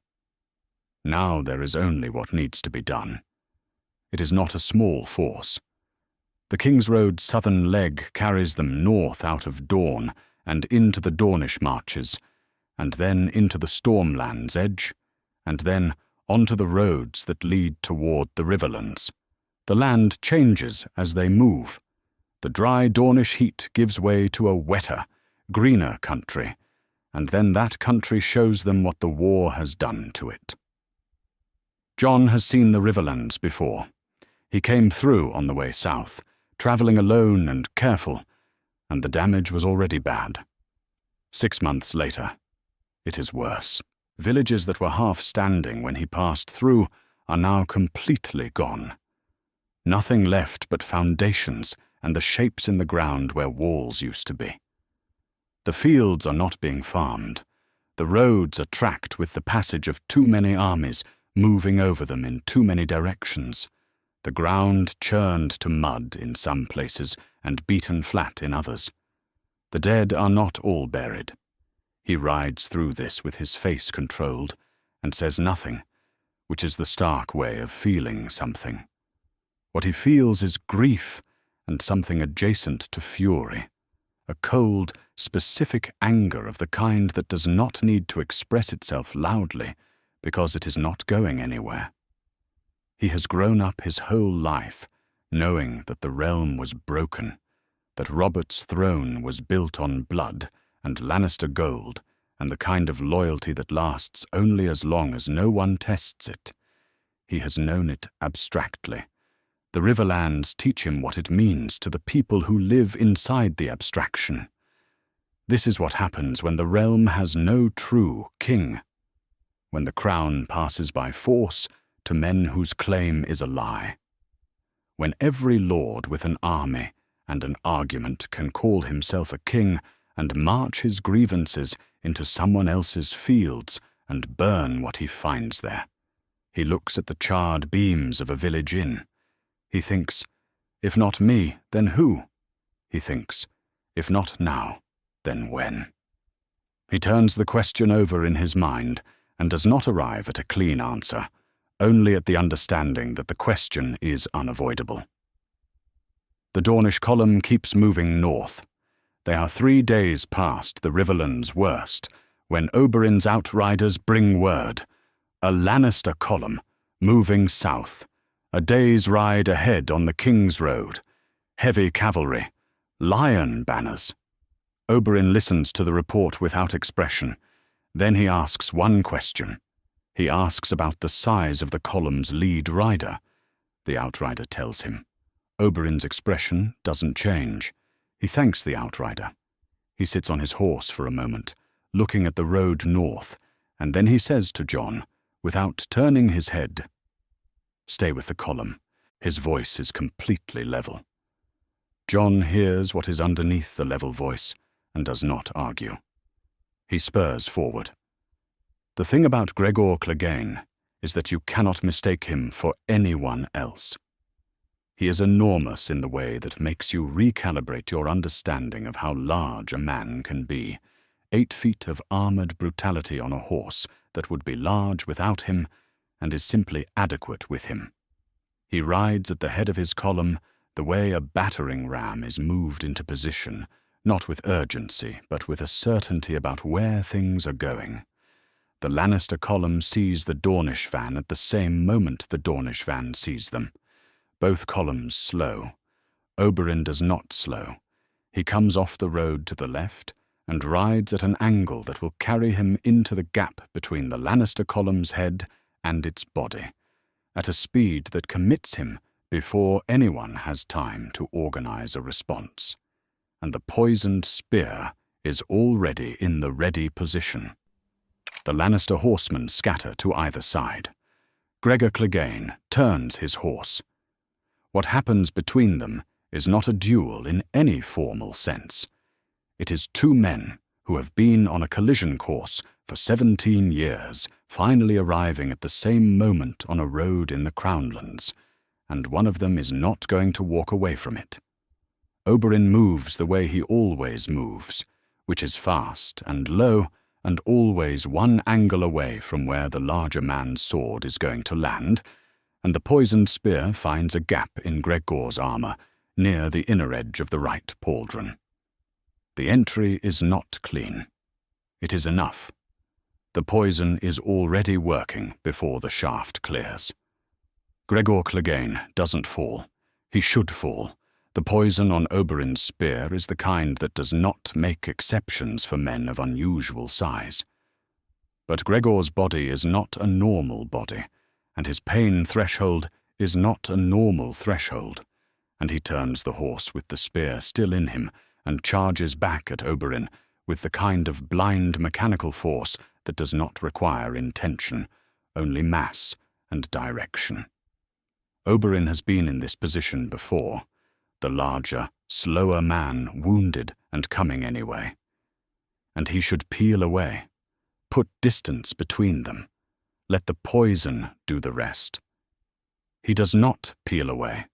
Now there is only what needs to be done. It is not a small force. The King's Road's southern leg carries them north out of Dorne and into the Dornish marches, and then into the Stormland's edge, and then onto the roads that lead toward the Riverlands. The land changes as they move. The dry Dornish heat gives way to a wetter, greener country, and then that country shows them what the war has done to it. Jon has seen the Riverlands before. He came through on the way south, traveling alone and careful, and the damage was already bad. 6 months later, it is worse. Villages that were half standing when he passed through are now completely gone. Nothing left but foundations and the shapes in the ground where walls used to be. The fields are not being farmed. The roads are tracked with the passage of too many armies moving over them in too many directions. The ground churned to mud in some places and beaten flat in others. The dead are not all buried. He rides through this with his face controlled and says nothing, which is the stark way of feeling something. What he feels is grief and something adjacent to fury, a cold, specific anger of the kind that does not need to express itself loudly because it is not going anywhere. He has grown up his whole life knowing that the realm was broken, that Robert's throne was built on blood and Lannister gold and the kind of loyalty that lasts only as long as no one tests it. He has known it abstractly. The Riverlands teach him what it means to the people who live inside the abstraction. This is what happens when the realm has no true king, when the crown passes by force to men whose claim is a lie. When every lord with an army and an argument can call himself a king and march his grievances into someone else's fields and burn what he finds there. He looks at the charred beams of a village inn. He thinks, if not me, then who? He thinks, if not now, then when? He turns the question over in his mind and does not arrive at a clean answer, only at the understanding that the question is unavoidable. The Dornish column keeps moving north. They are 3 days past the Riverlands' worst when Oberyn's outriders bring word. A Lannister column moving south, a day's ride ahead on the King's Road, heavy cavalry, lion banners. Oberyn listens to the report without expression. Then he asks one question. He asks about the size of the column's lead rider. The outrider tells him. Oberyn's expression doesn't change. He thanks the outrider. He sits on his horse for a moment, looking at the road north, and then he says to Jon, without turning his head, "Stay with the column." His voice is completely level. Jon hears what is underneath the level voice and does not argue. He spurs forward. The thing about Gregor Clegane is that you cannot mistake him for anyone else. He is enormous in the way that makes you recalibrate your understanding of how large a man can be, 8 feet of armored brutality on a horse that would be large without him and is simply adequate with him. He rides at the head of his column the way a battering ram is moved into position, not with urgency, but with a certainty about where things are going. The Lannister column sees the Dornish van at the same moment the Dornish van sees them. Both columns slow. Oberyn does not slow. He comes off the road to the left and rides at an angle that will carry him into the gap between the Lannister column's head and its body, at a speed that commits him before anyone has time to organize a response. And the poisoned spear is already in the ready position. The Lannister horsemen scatter to either side. Gregor Clegane turns his horse. What happens between them is not a duel in any formal sense. It is 2 men who have been on a collision course for 17 years, finally arriving at the same moment on a road in the Crownlands, and one of them is not going to walk away from it. Oberyn moves the way he always moves, which is fast and low, and always one angle away from where the larger man's sword is going to land, and the poisoned spear finds a gap in Gregor's armor, near the inner edge of the right pauldron. The entry is not clean. It is enough. The poison is already working before the shaft clears. Gregor Clegane doesn't fall. He should fall. The poison on Oberyn's spear is the kind that does not make exceptions for men of unusual size. But Gregor's body is not a normal body, and his pain threshold is not a normal threshold, and he turns the horse with the spear still in him and charges back at Oberyn with the kind of blind mechanical force that does not require intention, only mass and direction. Oberyn has been in this position before, the larger, slower man wounded and coming anyway. And he should peel away, put distance between them, let the poison do the rest. He does not peel away.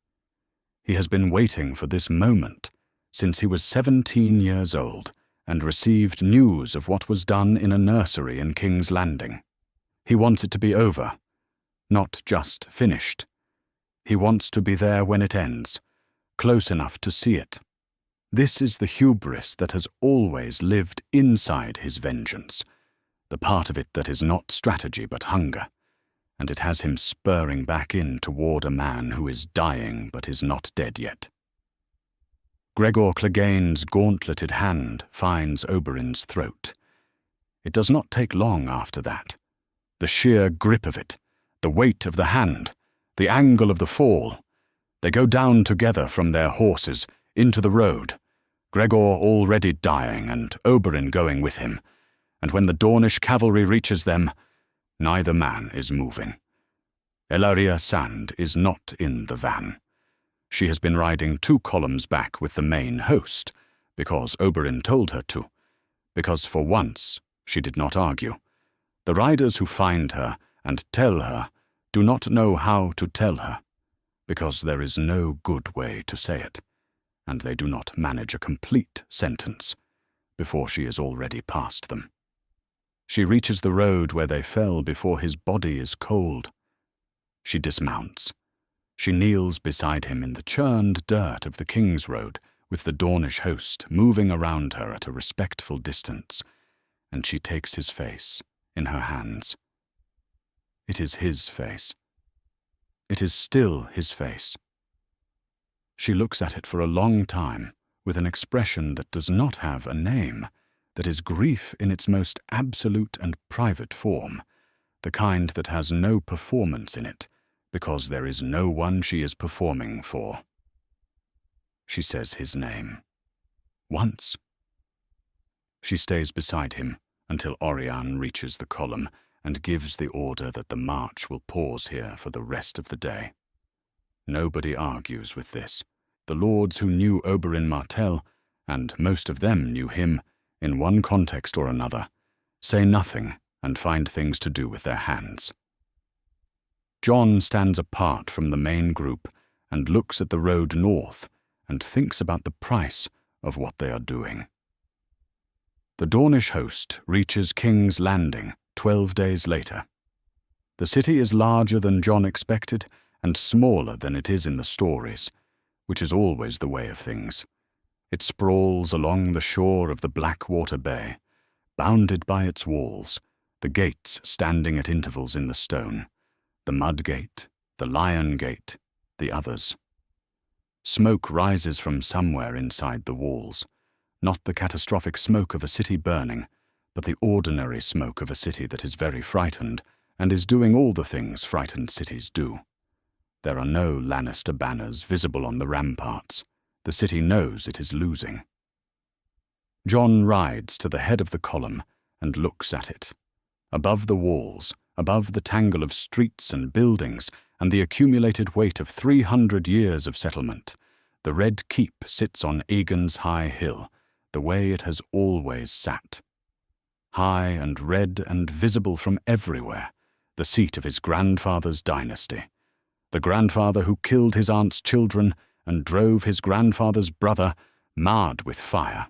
He has been waiting for this moment since he was 17 years old and received news of what was done in a nursery in King's Landing. He wants it to be over, not just finished. He wants to be there when it ends, close enough to see it. This is the hubris that has always lived inside his vengeance, the part of it that is not strategy but hunger, and it has him spurring back in toward a man who is dying but is not dead yet. Gregor Clegane's gauntleted hand finds Oberyn's throat. It does not take long after that. The sheer grip of it, the weight of the hand, the angle of the fall. They go down together from their horses into the road, Gregor already dying and Oberyn going with him, and when the Dornish cavalry reaches them, neither man is moving. Ellaria Sand is not in the van. She has been riding 2 columns back with the main host, because Oberyn told her to, because for once she did not argue. The riders who find her and tell her do not know how to tell her, because there is no good way to say it, and they do not manage a complete sentence before she is already past them. She reaches the road where they fell before his body is cold. She dismounts. She kneels beside him in the churned dirt of the King's Road, with the Dornish host moving around her at a respectful distance, and she takes his face in her hands. It is his face. It is still his face. She looks at it for a long time, with an expression that does not have a name, that is grief in its most absolute and private form, the kind that has no performance in it, because there is no one she is performing for. She says his name. Once. She stays beside him until Arianne reaches the column and gives the order that the march will pause here for the rest of the day. Nobody argues with this. The lords who knew Oberyn Martell, and most of them knew him, in one context or another, say nothing and find things to do with their hands. Jon stands apart from the main group and looks at the road north and thinks about the price of what they are doing. The Dornish host reaches King's Landing 12 days later. The city is larger than Jon expected and smaller than it is in the stories, which is always the way of things. It sprawls along the shore of the Blackwater Bay, bounded by its walls, the gates standing at intervals in the stone, the Mud Gate, the Lion Gate, the others. Smoke rises from somewhere inside the walls, not the catastrophic smoke of a city burning, but the ordinary smoke of a city that is very frightened and is doing all the things frightened cities do. There are no Lannister banners visible on the ramparts. The city knows it is losing. Jon rides to the head of the column and looks at it. Above the walls, above the tangle of streets and buildings and the accumulated weight of 300 years of settlement, the Red Keep sits on Aegon's high hill, the way it has always sat. High and red and visible from everywhere, the seat of his grandfather's dynasty. The grandfather who killed his aunt's children and drove his grandfather's brother mad with fire.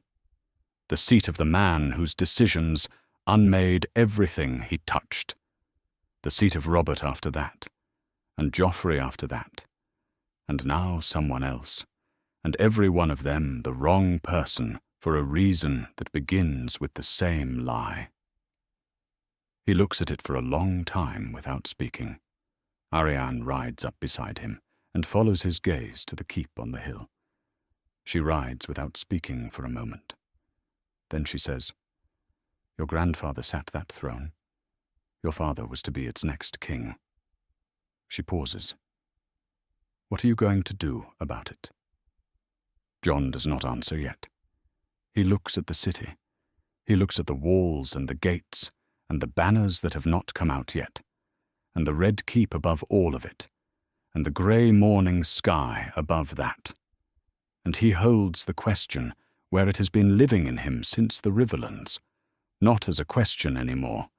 The seat of the man whose decisions unmade everything he touched. The seat of Robert after that, and Joffrey after that, and now someone else, and every one of them the wrong person for a reason that begins with the same lie. He looks at it for a long time without speaking. Arianne rides up beside him and follows his gaze to the keep on the hill. She rides without speaking for a moment. Then she says, "Your grandfather sat that throne. Your father was to be its next king." She pauses. "What are you going to do about it?" Jon does not answer yet. He looks at the city. He looks at the walls and the gates and the banners that have not come out yet, and the Red Keep above all of it, and the grey morning sky above that. And he holds the question where it has been living in him since the Riverlands, not as a question anymore,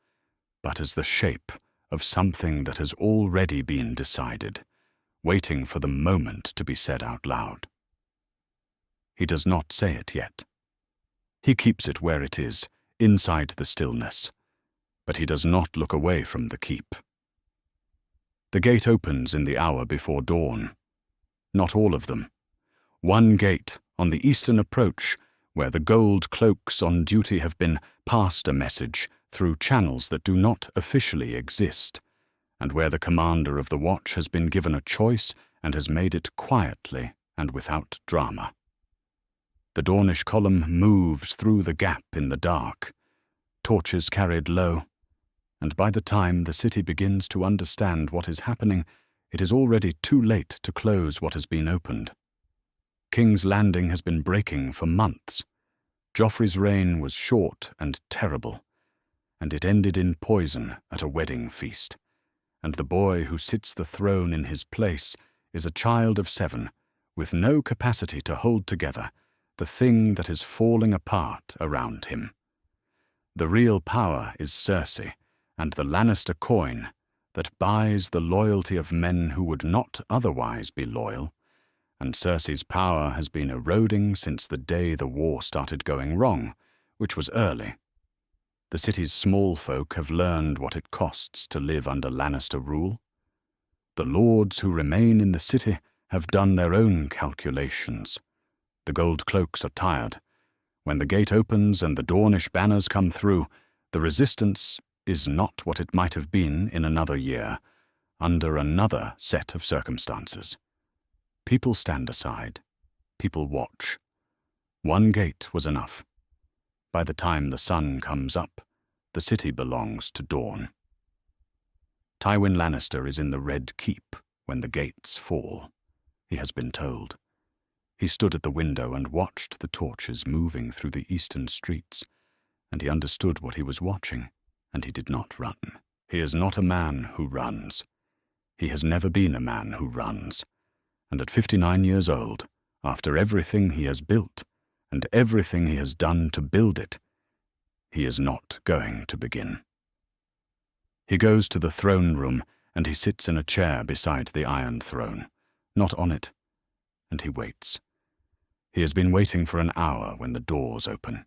but as the shape of something that has already been decided, waiting for the moment to be said out loud. He does not say it yet. He keeps it where it is, inside the stillness, but he does not look away from the keep. The gate opens in the hour before dawn. Not all of them. One gate on the eastern approach, where the gold cloaks on duty have been passed a message through channels that do not officially exist, and where the commander of the watch has been given a choice and has made it quietly and without drama. The Dornish column moves through the gap in the dark, torches carried low, and by the time the city begins to understand what is happening, it is already too late to close what has been opened. King's Landing has been breaking for months. Joffrey's reign was short and terrible, and it ended in poison at a wedding feast, and the boy who sits the throne in his place is a child of 7, with no capacity to hold together the thing that is falling apart around him. The real power is Cersei, and the Lannister coin that buys the loyalty of men who would not otherwise be loyal, and Cersei's power has been eroding since the day the war started going wrong, which was early. The city's small folk have learned what it costs to live under Lannister rule. The lords who remain in the city have done their own calculations. The gold cloaks are tired. When the gate opens and the Dornish banners come through, the resistance is not what it might have been in another year, under another set of circumstances. People stand aside. People watch. One gate was enough. By the time the sun comes up, the city belongs to Dorne. Tywin Lannister is in the Red Keep when the gates fall, he has been told. He stood at the window and watched the torches moving through the eastern streets, and he understood what he was watching, and he did not run. He is not a man who runs. He has never been a man who runs. And at 59 years old, after everything he has built, and everything he has done to build it, he is not going to begin. He goes to the throne room, and he sits in a chair beside the Iron Throne, not on it, and he waits. He has been waiting for an hour when the doors open.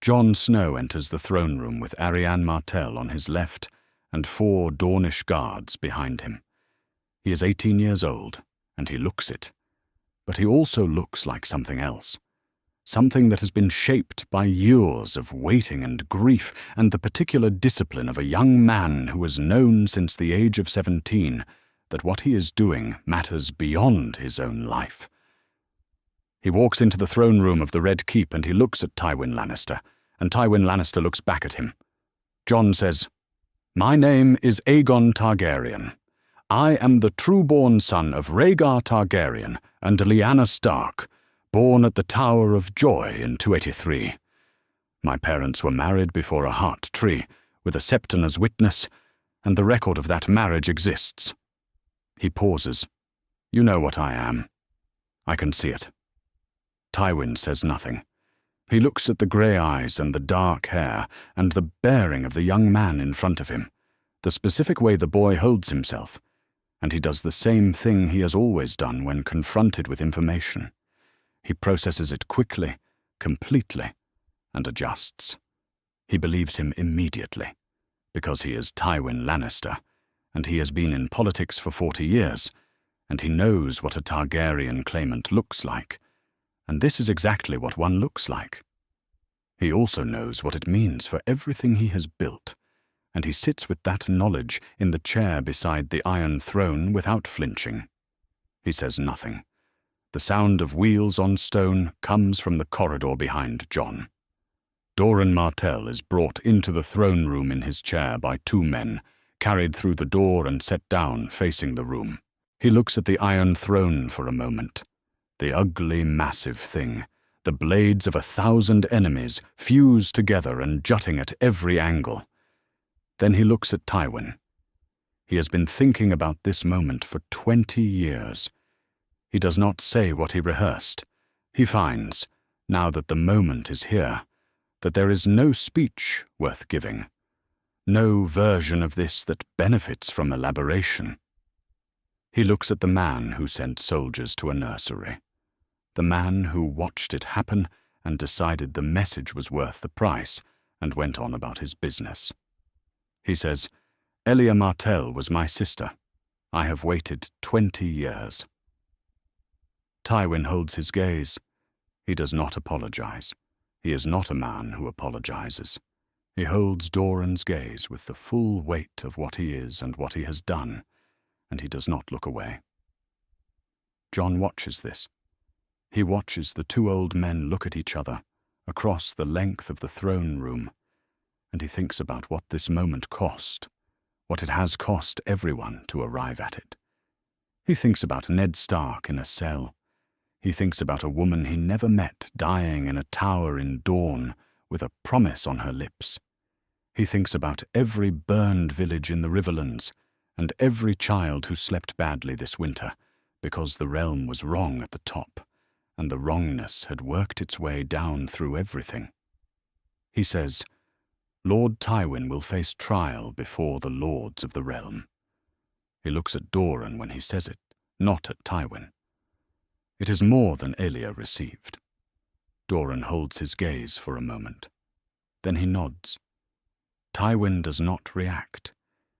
Jon Snow enters the throne room with Arianne Martell on his left and 4 Dornish guards behind him. He is 18 years old, and he looks it. But he also looks like something else. Something that has been shaped by years of waiting and grief and the particular discipline of a young man who has known since the age of 17 that what he is doing matters beyond his own life. He walks into the throne room of the Red Keep and he looks at Tywin Lannister, and Tywin Lannister looks back at him. Jon says, "My name is Aegon Targaryen. I am the true-born son of Rhaegar Targaryen and Lyanna Stark, born at the Tower of Joy in 283. My parents were married before a heart tree, with a septon as witness, and the record of that marriage exists." He pauses. "You know what I am. I can see it." Tywin says nothing. He looks at the grey eyes and the dark hair and the bearing of the young man in front of him, the specific way the boy holds himself, and he does the same thing he has always done when confronted with information. He processes it quickly, completely, and adjusts. He believes him immediately, because he is Tywin Lannister, and he has been in politics for 40 years, and he knows what a Targaryen claimant looks like, and this is exactly what one looks like. He also knows what it means for everything he has built, and he sits with that knowledge in the chair beside the Iron Throne without flinching. He says nothing. The sound of wheels on stone comes from the corridor behind Jon. Doran Martell is brought into the throne room in his chair by 2 men, carried through the door and set down facing the room. He looks at the Iron Throne for a moment. The ugly, massive thing, the blades of 1,000 enemies fused together and jutting at every angle. Then he looks at Tywin. He has been thinking about this moment for 20 years. He does not say what he rehearsed. He finds, now that the moment is here, that there is no speech worth giving, no version of this that benefits from elaboration. He looks at the man who sent soldiers to a nursery, the man who watched it happen and decided the message was worth the price and went on about his business. He says, "Elia Martell was my sister. I have waited 20 years. Tywin holds his gaze. He does not apologize. He is not a man who apologizes. He holds Doran's gaze with the full weight of what he is and what he has done, and he does not look away. Jon watches this. He watches the 2 old men look at each other across the length of the throne room, and he thinks about what this moment cost, what it has cost everyone to arrive at it. He thinks about Ned Stark in a cell. He thinks about a woman he never met dying in a tower in Dorne with a promise on her lips. He thinks about every burned village in the Riverlands and every child who slept badly this winter because the realm was wrong at the top, and the wrongness had worked its way down through everything. He says, Lord Tywin will face trial before the lords of the realm. He looks at Doran when he says it, not at Tywin. It is more than Elia received. Doran holds his gaze for a moment. Then he nods. Tywin does not react.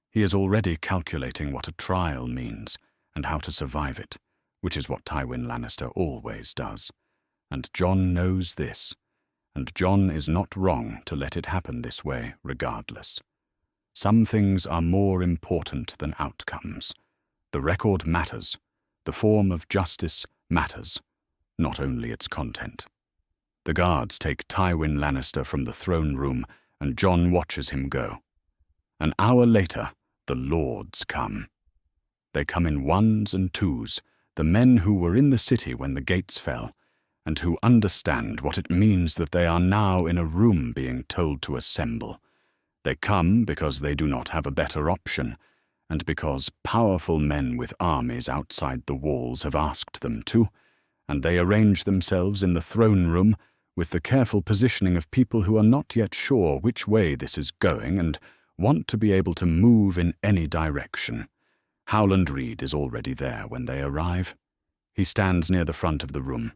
He is already calculating what a trial means and how to survive it, which is what Tywin Lannister always does. And Jon knows this, and Jon is not wrong to let it happen this way regardless. Some things are more important than outcomes. The record matters. The form of justice matters, not only its content. The guards take Tywin Lannister from the throne room, and Jon watches him go. An hour later, the lords come. They come in ones and twos, the men who were in the city when the gates fell, and who understand what it means that they are now in a room being told to assemble. They come because they do not have a better option, and because powerful men with armies outside the walls have asked them to, and they arrange themselves in the throne room with the careful positioning of people who are not yet sure which way this is going and want to be able to move in any direction. Howland Reed is already there when they arrive. He stands near the front of the room,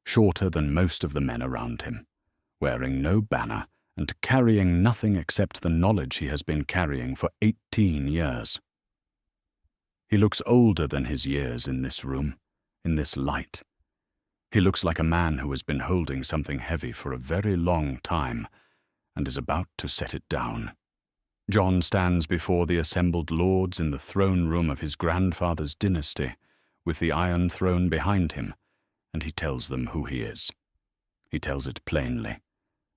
shorter than most of the men around him, wearing no banner and carrying nothing except the knowledge he has been carrying for 18 years. He looks older than his years in this room, in this light. He looks like a man who has been holding something heavy for a very long time and is about to set it down. Jon stands before the assembled lords in the throne room of his grandfather's dynasty, with the Iron Throne behind him, and he tells them who he is. He tells it plainly.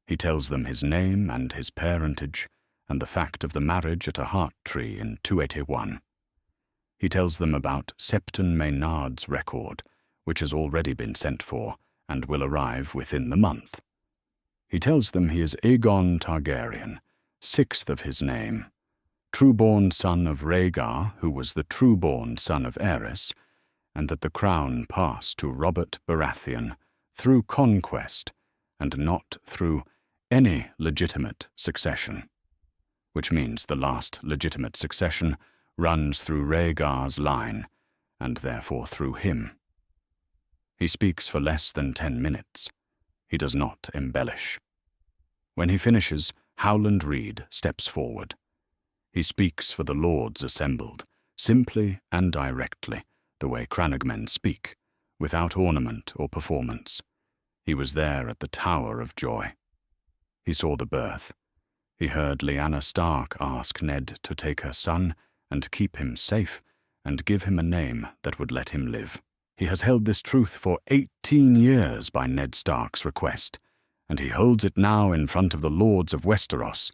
He tells them his name and his parentage, and the fact of the marriage at a heart tree in 281. He tells them about Septon Maynard's record, which has already been sent for, and will arrive within the month. He tells them he is Aegon Targaryen, 6th of his name, true-born son of Rhaegar, who was the true-born son of Aerys, and that the crown passed to Robert Baratheon through conquest and not through any legitimate succession, which means the last legitimate succession runs through Rhaegar's line, and therefore through him. He speaks for less than 10 minutes. He does not embellish. When he finishes, Howland Reed steps forward. He speaks for the lords assembled, simply and directly, the way crannogmen speak, without ornament or performance. He was there at the Tower of Joy. He saw the birth. He heard Lyanna Stark ask Ned to take her son and keep him safe and give him a name that would let him live. He has held this truth for 18 years by Ned Stark's request, and he holds it now in front of the lords of Westeros,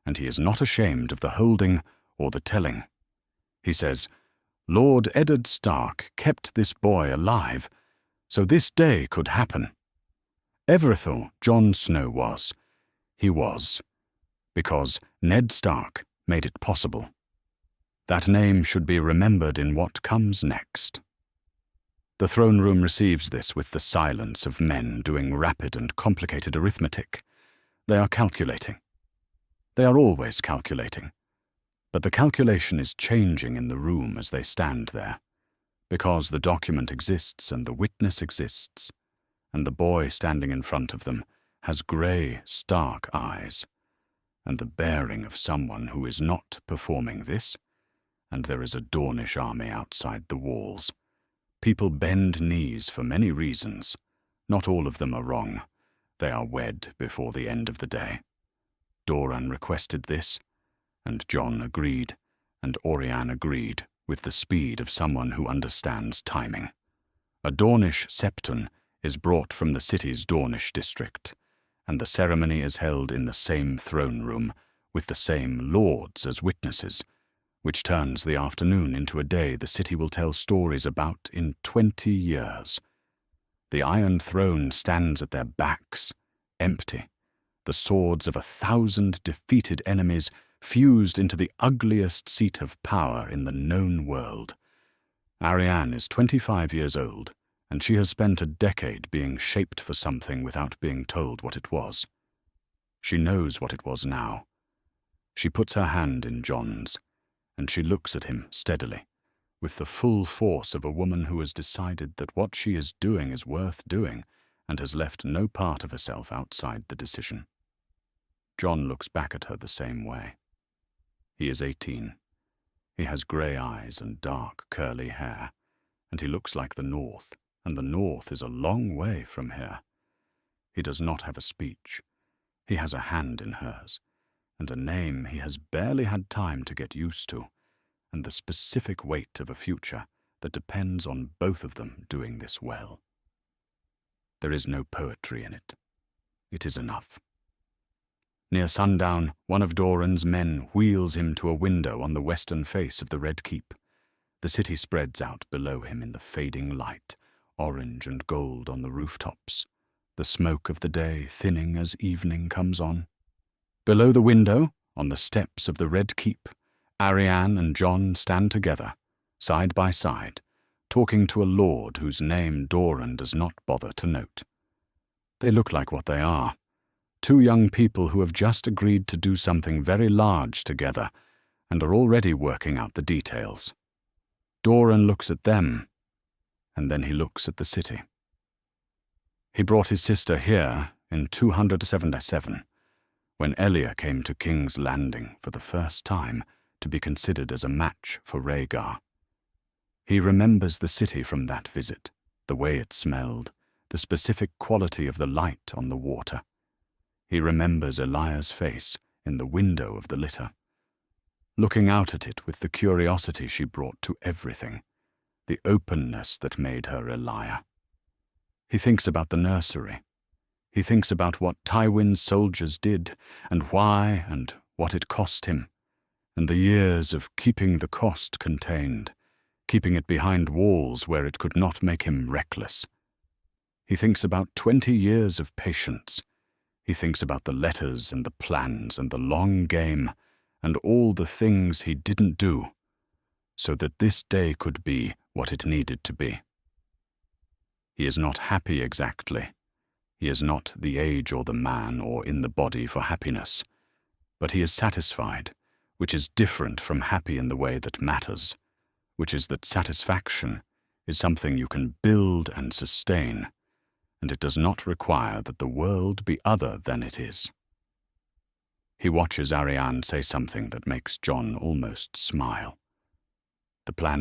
and he is not ashamed of the holding or the telling. He says, "Lord Eddard Stark kept this boy alive, so this day could happen." Everything Jon Snow was, he was, because Ned Stark made it possible. That name should be remembered in what comes next. The throne room receives this with the silence of men doing rapid and complicated arithmetic. They are calculating. They are always calculating. But the calculation is changing in the room as they stand there, because the document exists and the witness exists, and the boy standing in front of them has grey, stark eyes, and the bearing of someone who is not performing this, and there is a Dornish army outside the walls. People bend knees for many reasons. Not all of them are wrong. They are wed before the end of the day. Doran requested this, and Jon agreed, and Arianne agreed, with the speed of someone who understands timing. A Dornish septon is brought from the city's Dornish district, and the ceremony is held in the same throne room, with the same lords as witnesses, which turns the afternoon into a day the city will tell stories about in 20 years. The Iron Throne stands at their backs, empty, the swords of 1,000 defeated enemies fused into the ugliest seat of power in the known world. Arianne is 25 years old, and she has spent a decade being shaped for something without being told what it was. She knows what it was now. She puts her hand in Jon's, and she looks at him steadily, with the full force of a woman who has decided that what she is doing is worth doing and has left no part of herself outside the decision. Jon looks back at her the same way. He is 18. He has grey eyes and dark, curly hair, and he looks like the North, and the North is a long way from here. He does not have a speech. He has a hand in hers, and a name he has barely had time to get used to, and the specific weight of a future that depends on both of them doing this well. There is no poetry in it. It is enough. Near sundown, one of Doran's men wheels him to a window on the western face of the Red Keep. The city spreads out below him in the fading light, orange and gold on the rooftops, the smoke of the day thinning as evening comes on. Below the window, on the steps of the Red Keep, Arianne and Jon stand together, side by side, talking to a lord whose name Doran does not bother to note. They look like what they are, two young people who have just agreed to do something very large together and are already working out the details. Doran looks at them, and then he looks at the city. He brought his sister here in 277, when Elia came to King's Landing for the first time to be considered as a match for Rhaegar. He remembers the city from that visit, the way it smelled, the specific quality of the light on the water. He remembers Elia's face in the window of the litter, looking out at it with the curiosity she brought to everything, the openness that made her Elia. He thinks about the nursery. He thinks about what Tywin's soldiers did, and why, and what it cost him, and the years of keeping the cost contained, keeping it behind walls where it could not make him reckless. He thinks about 20 years of patience. He thinks about the letters and the plans and the long game and all the things he didn't do, so that this day could be what it needed to be. He is not happy exactly. He is not the age or the man or in the body for happiness, but he is satisfied, which is different from happy in the way that matters, which is that satisfaction is something you can build and sustain, and it does not require that the world be other than it is. He watches Arianne say something that makes Jon almost smile. The plan is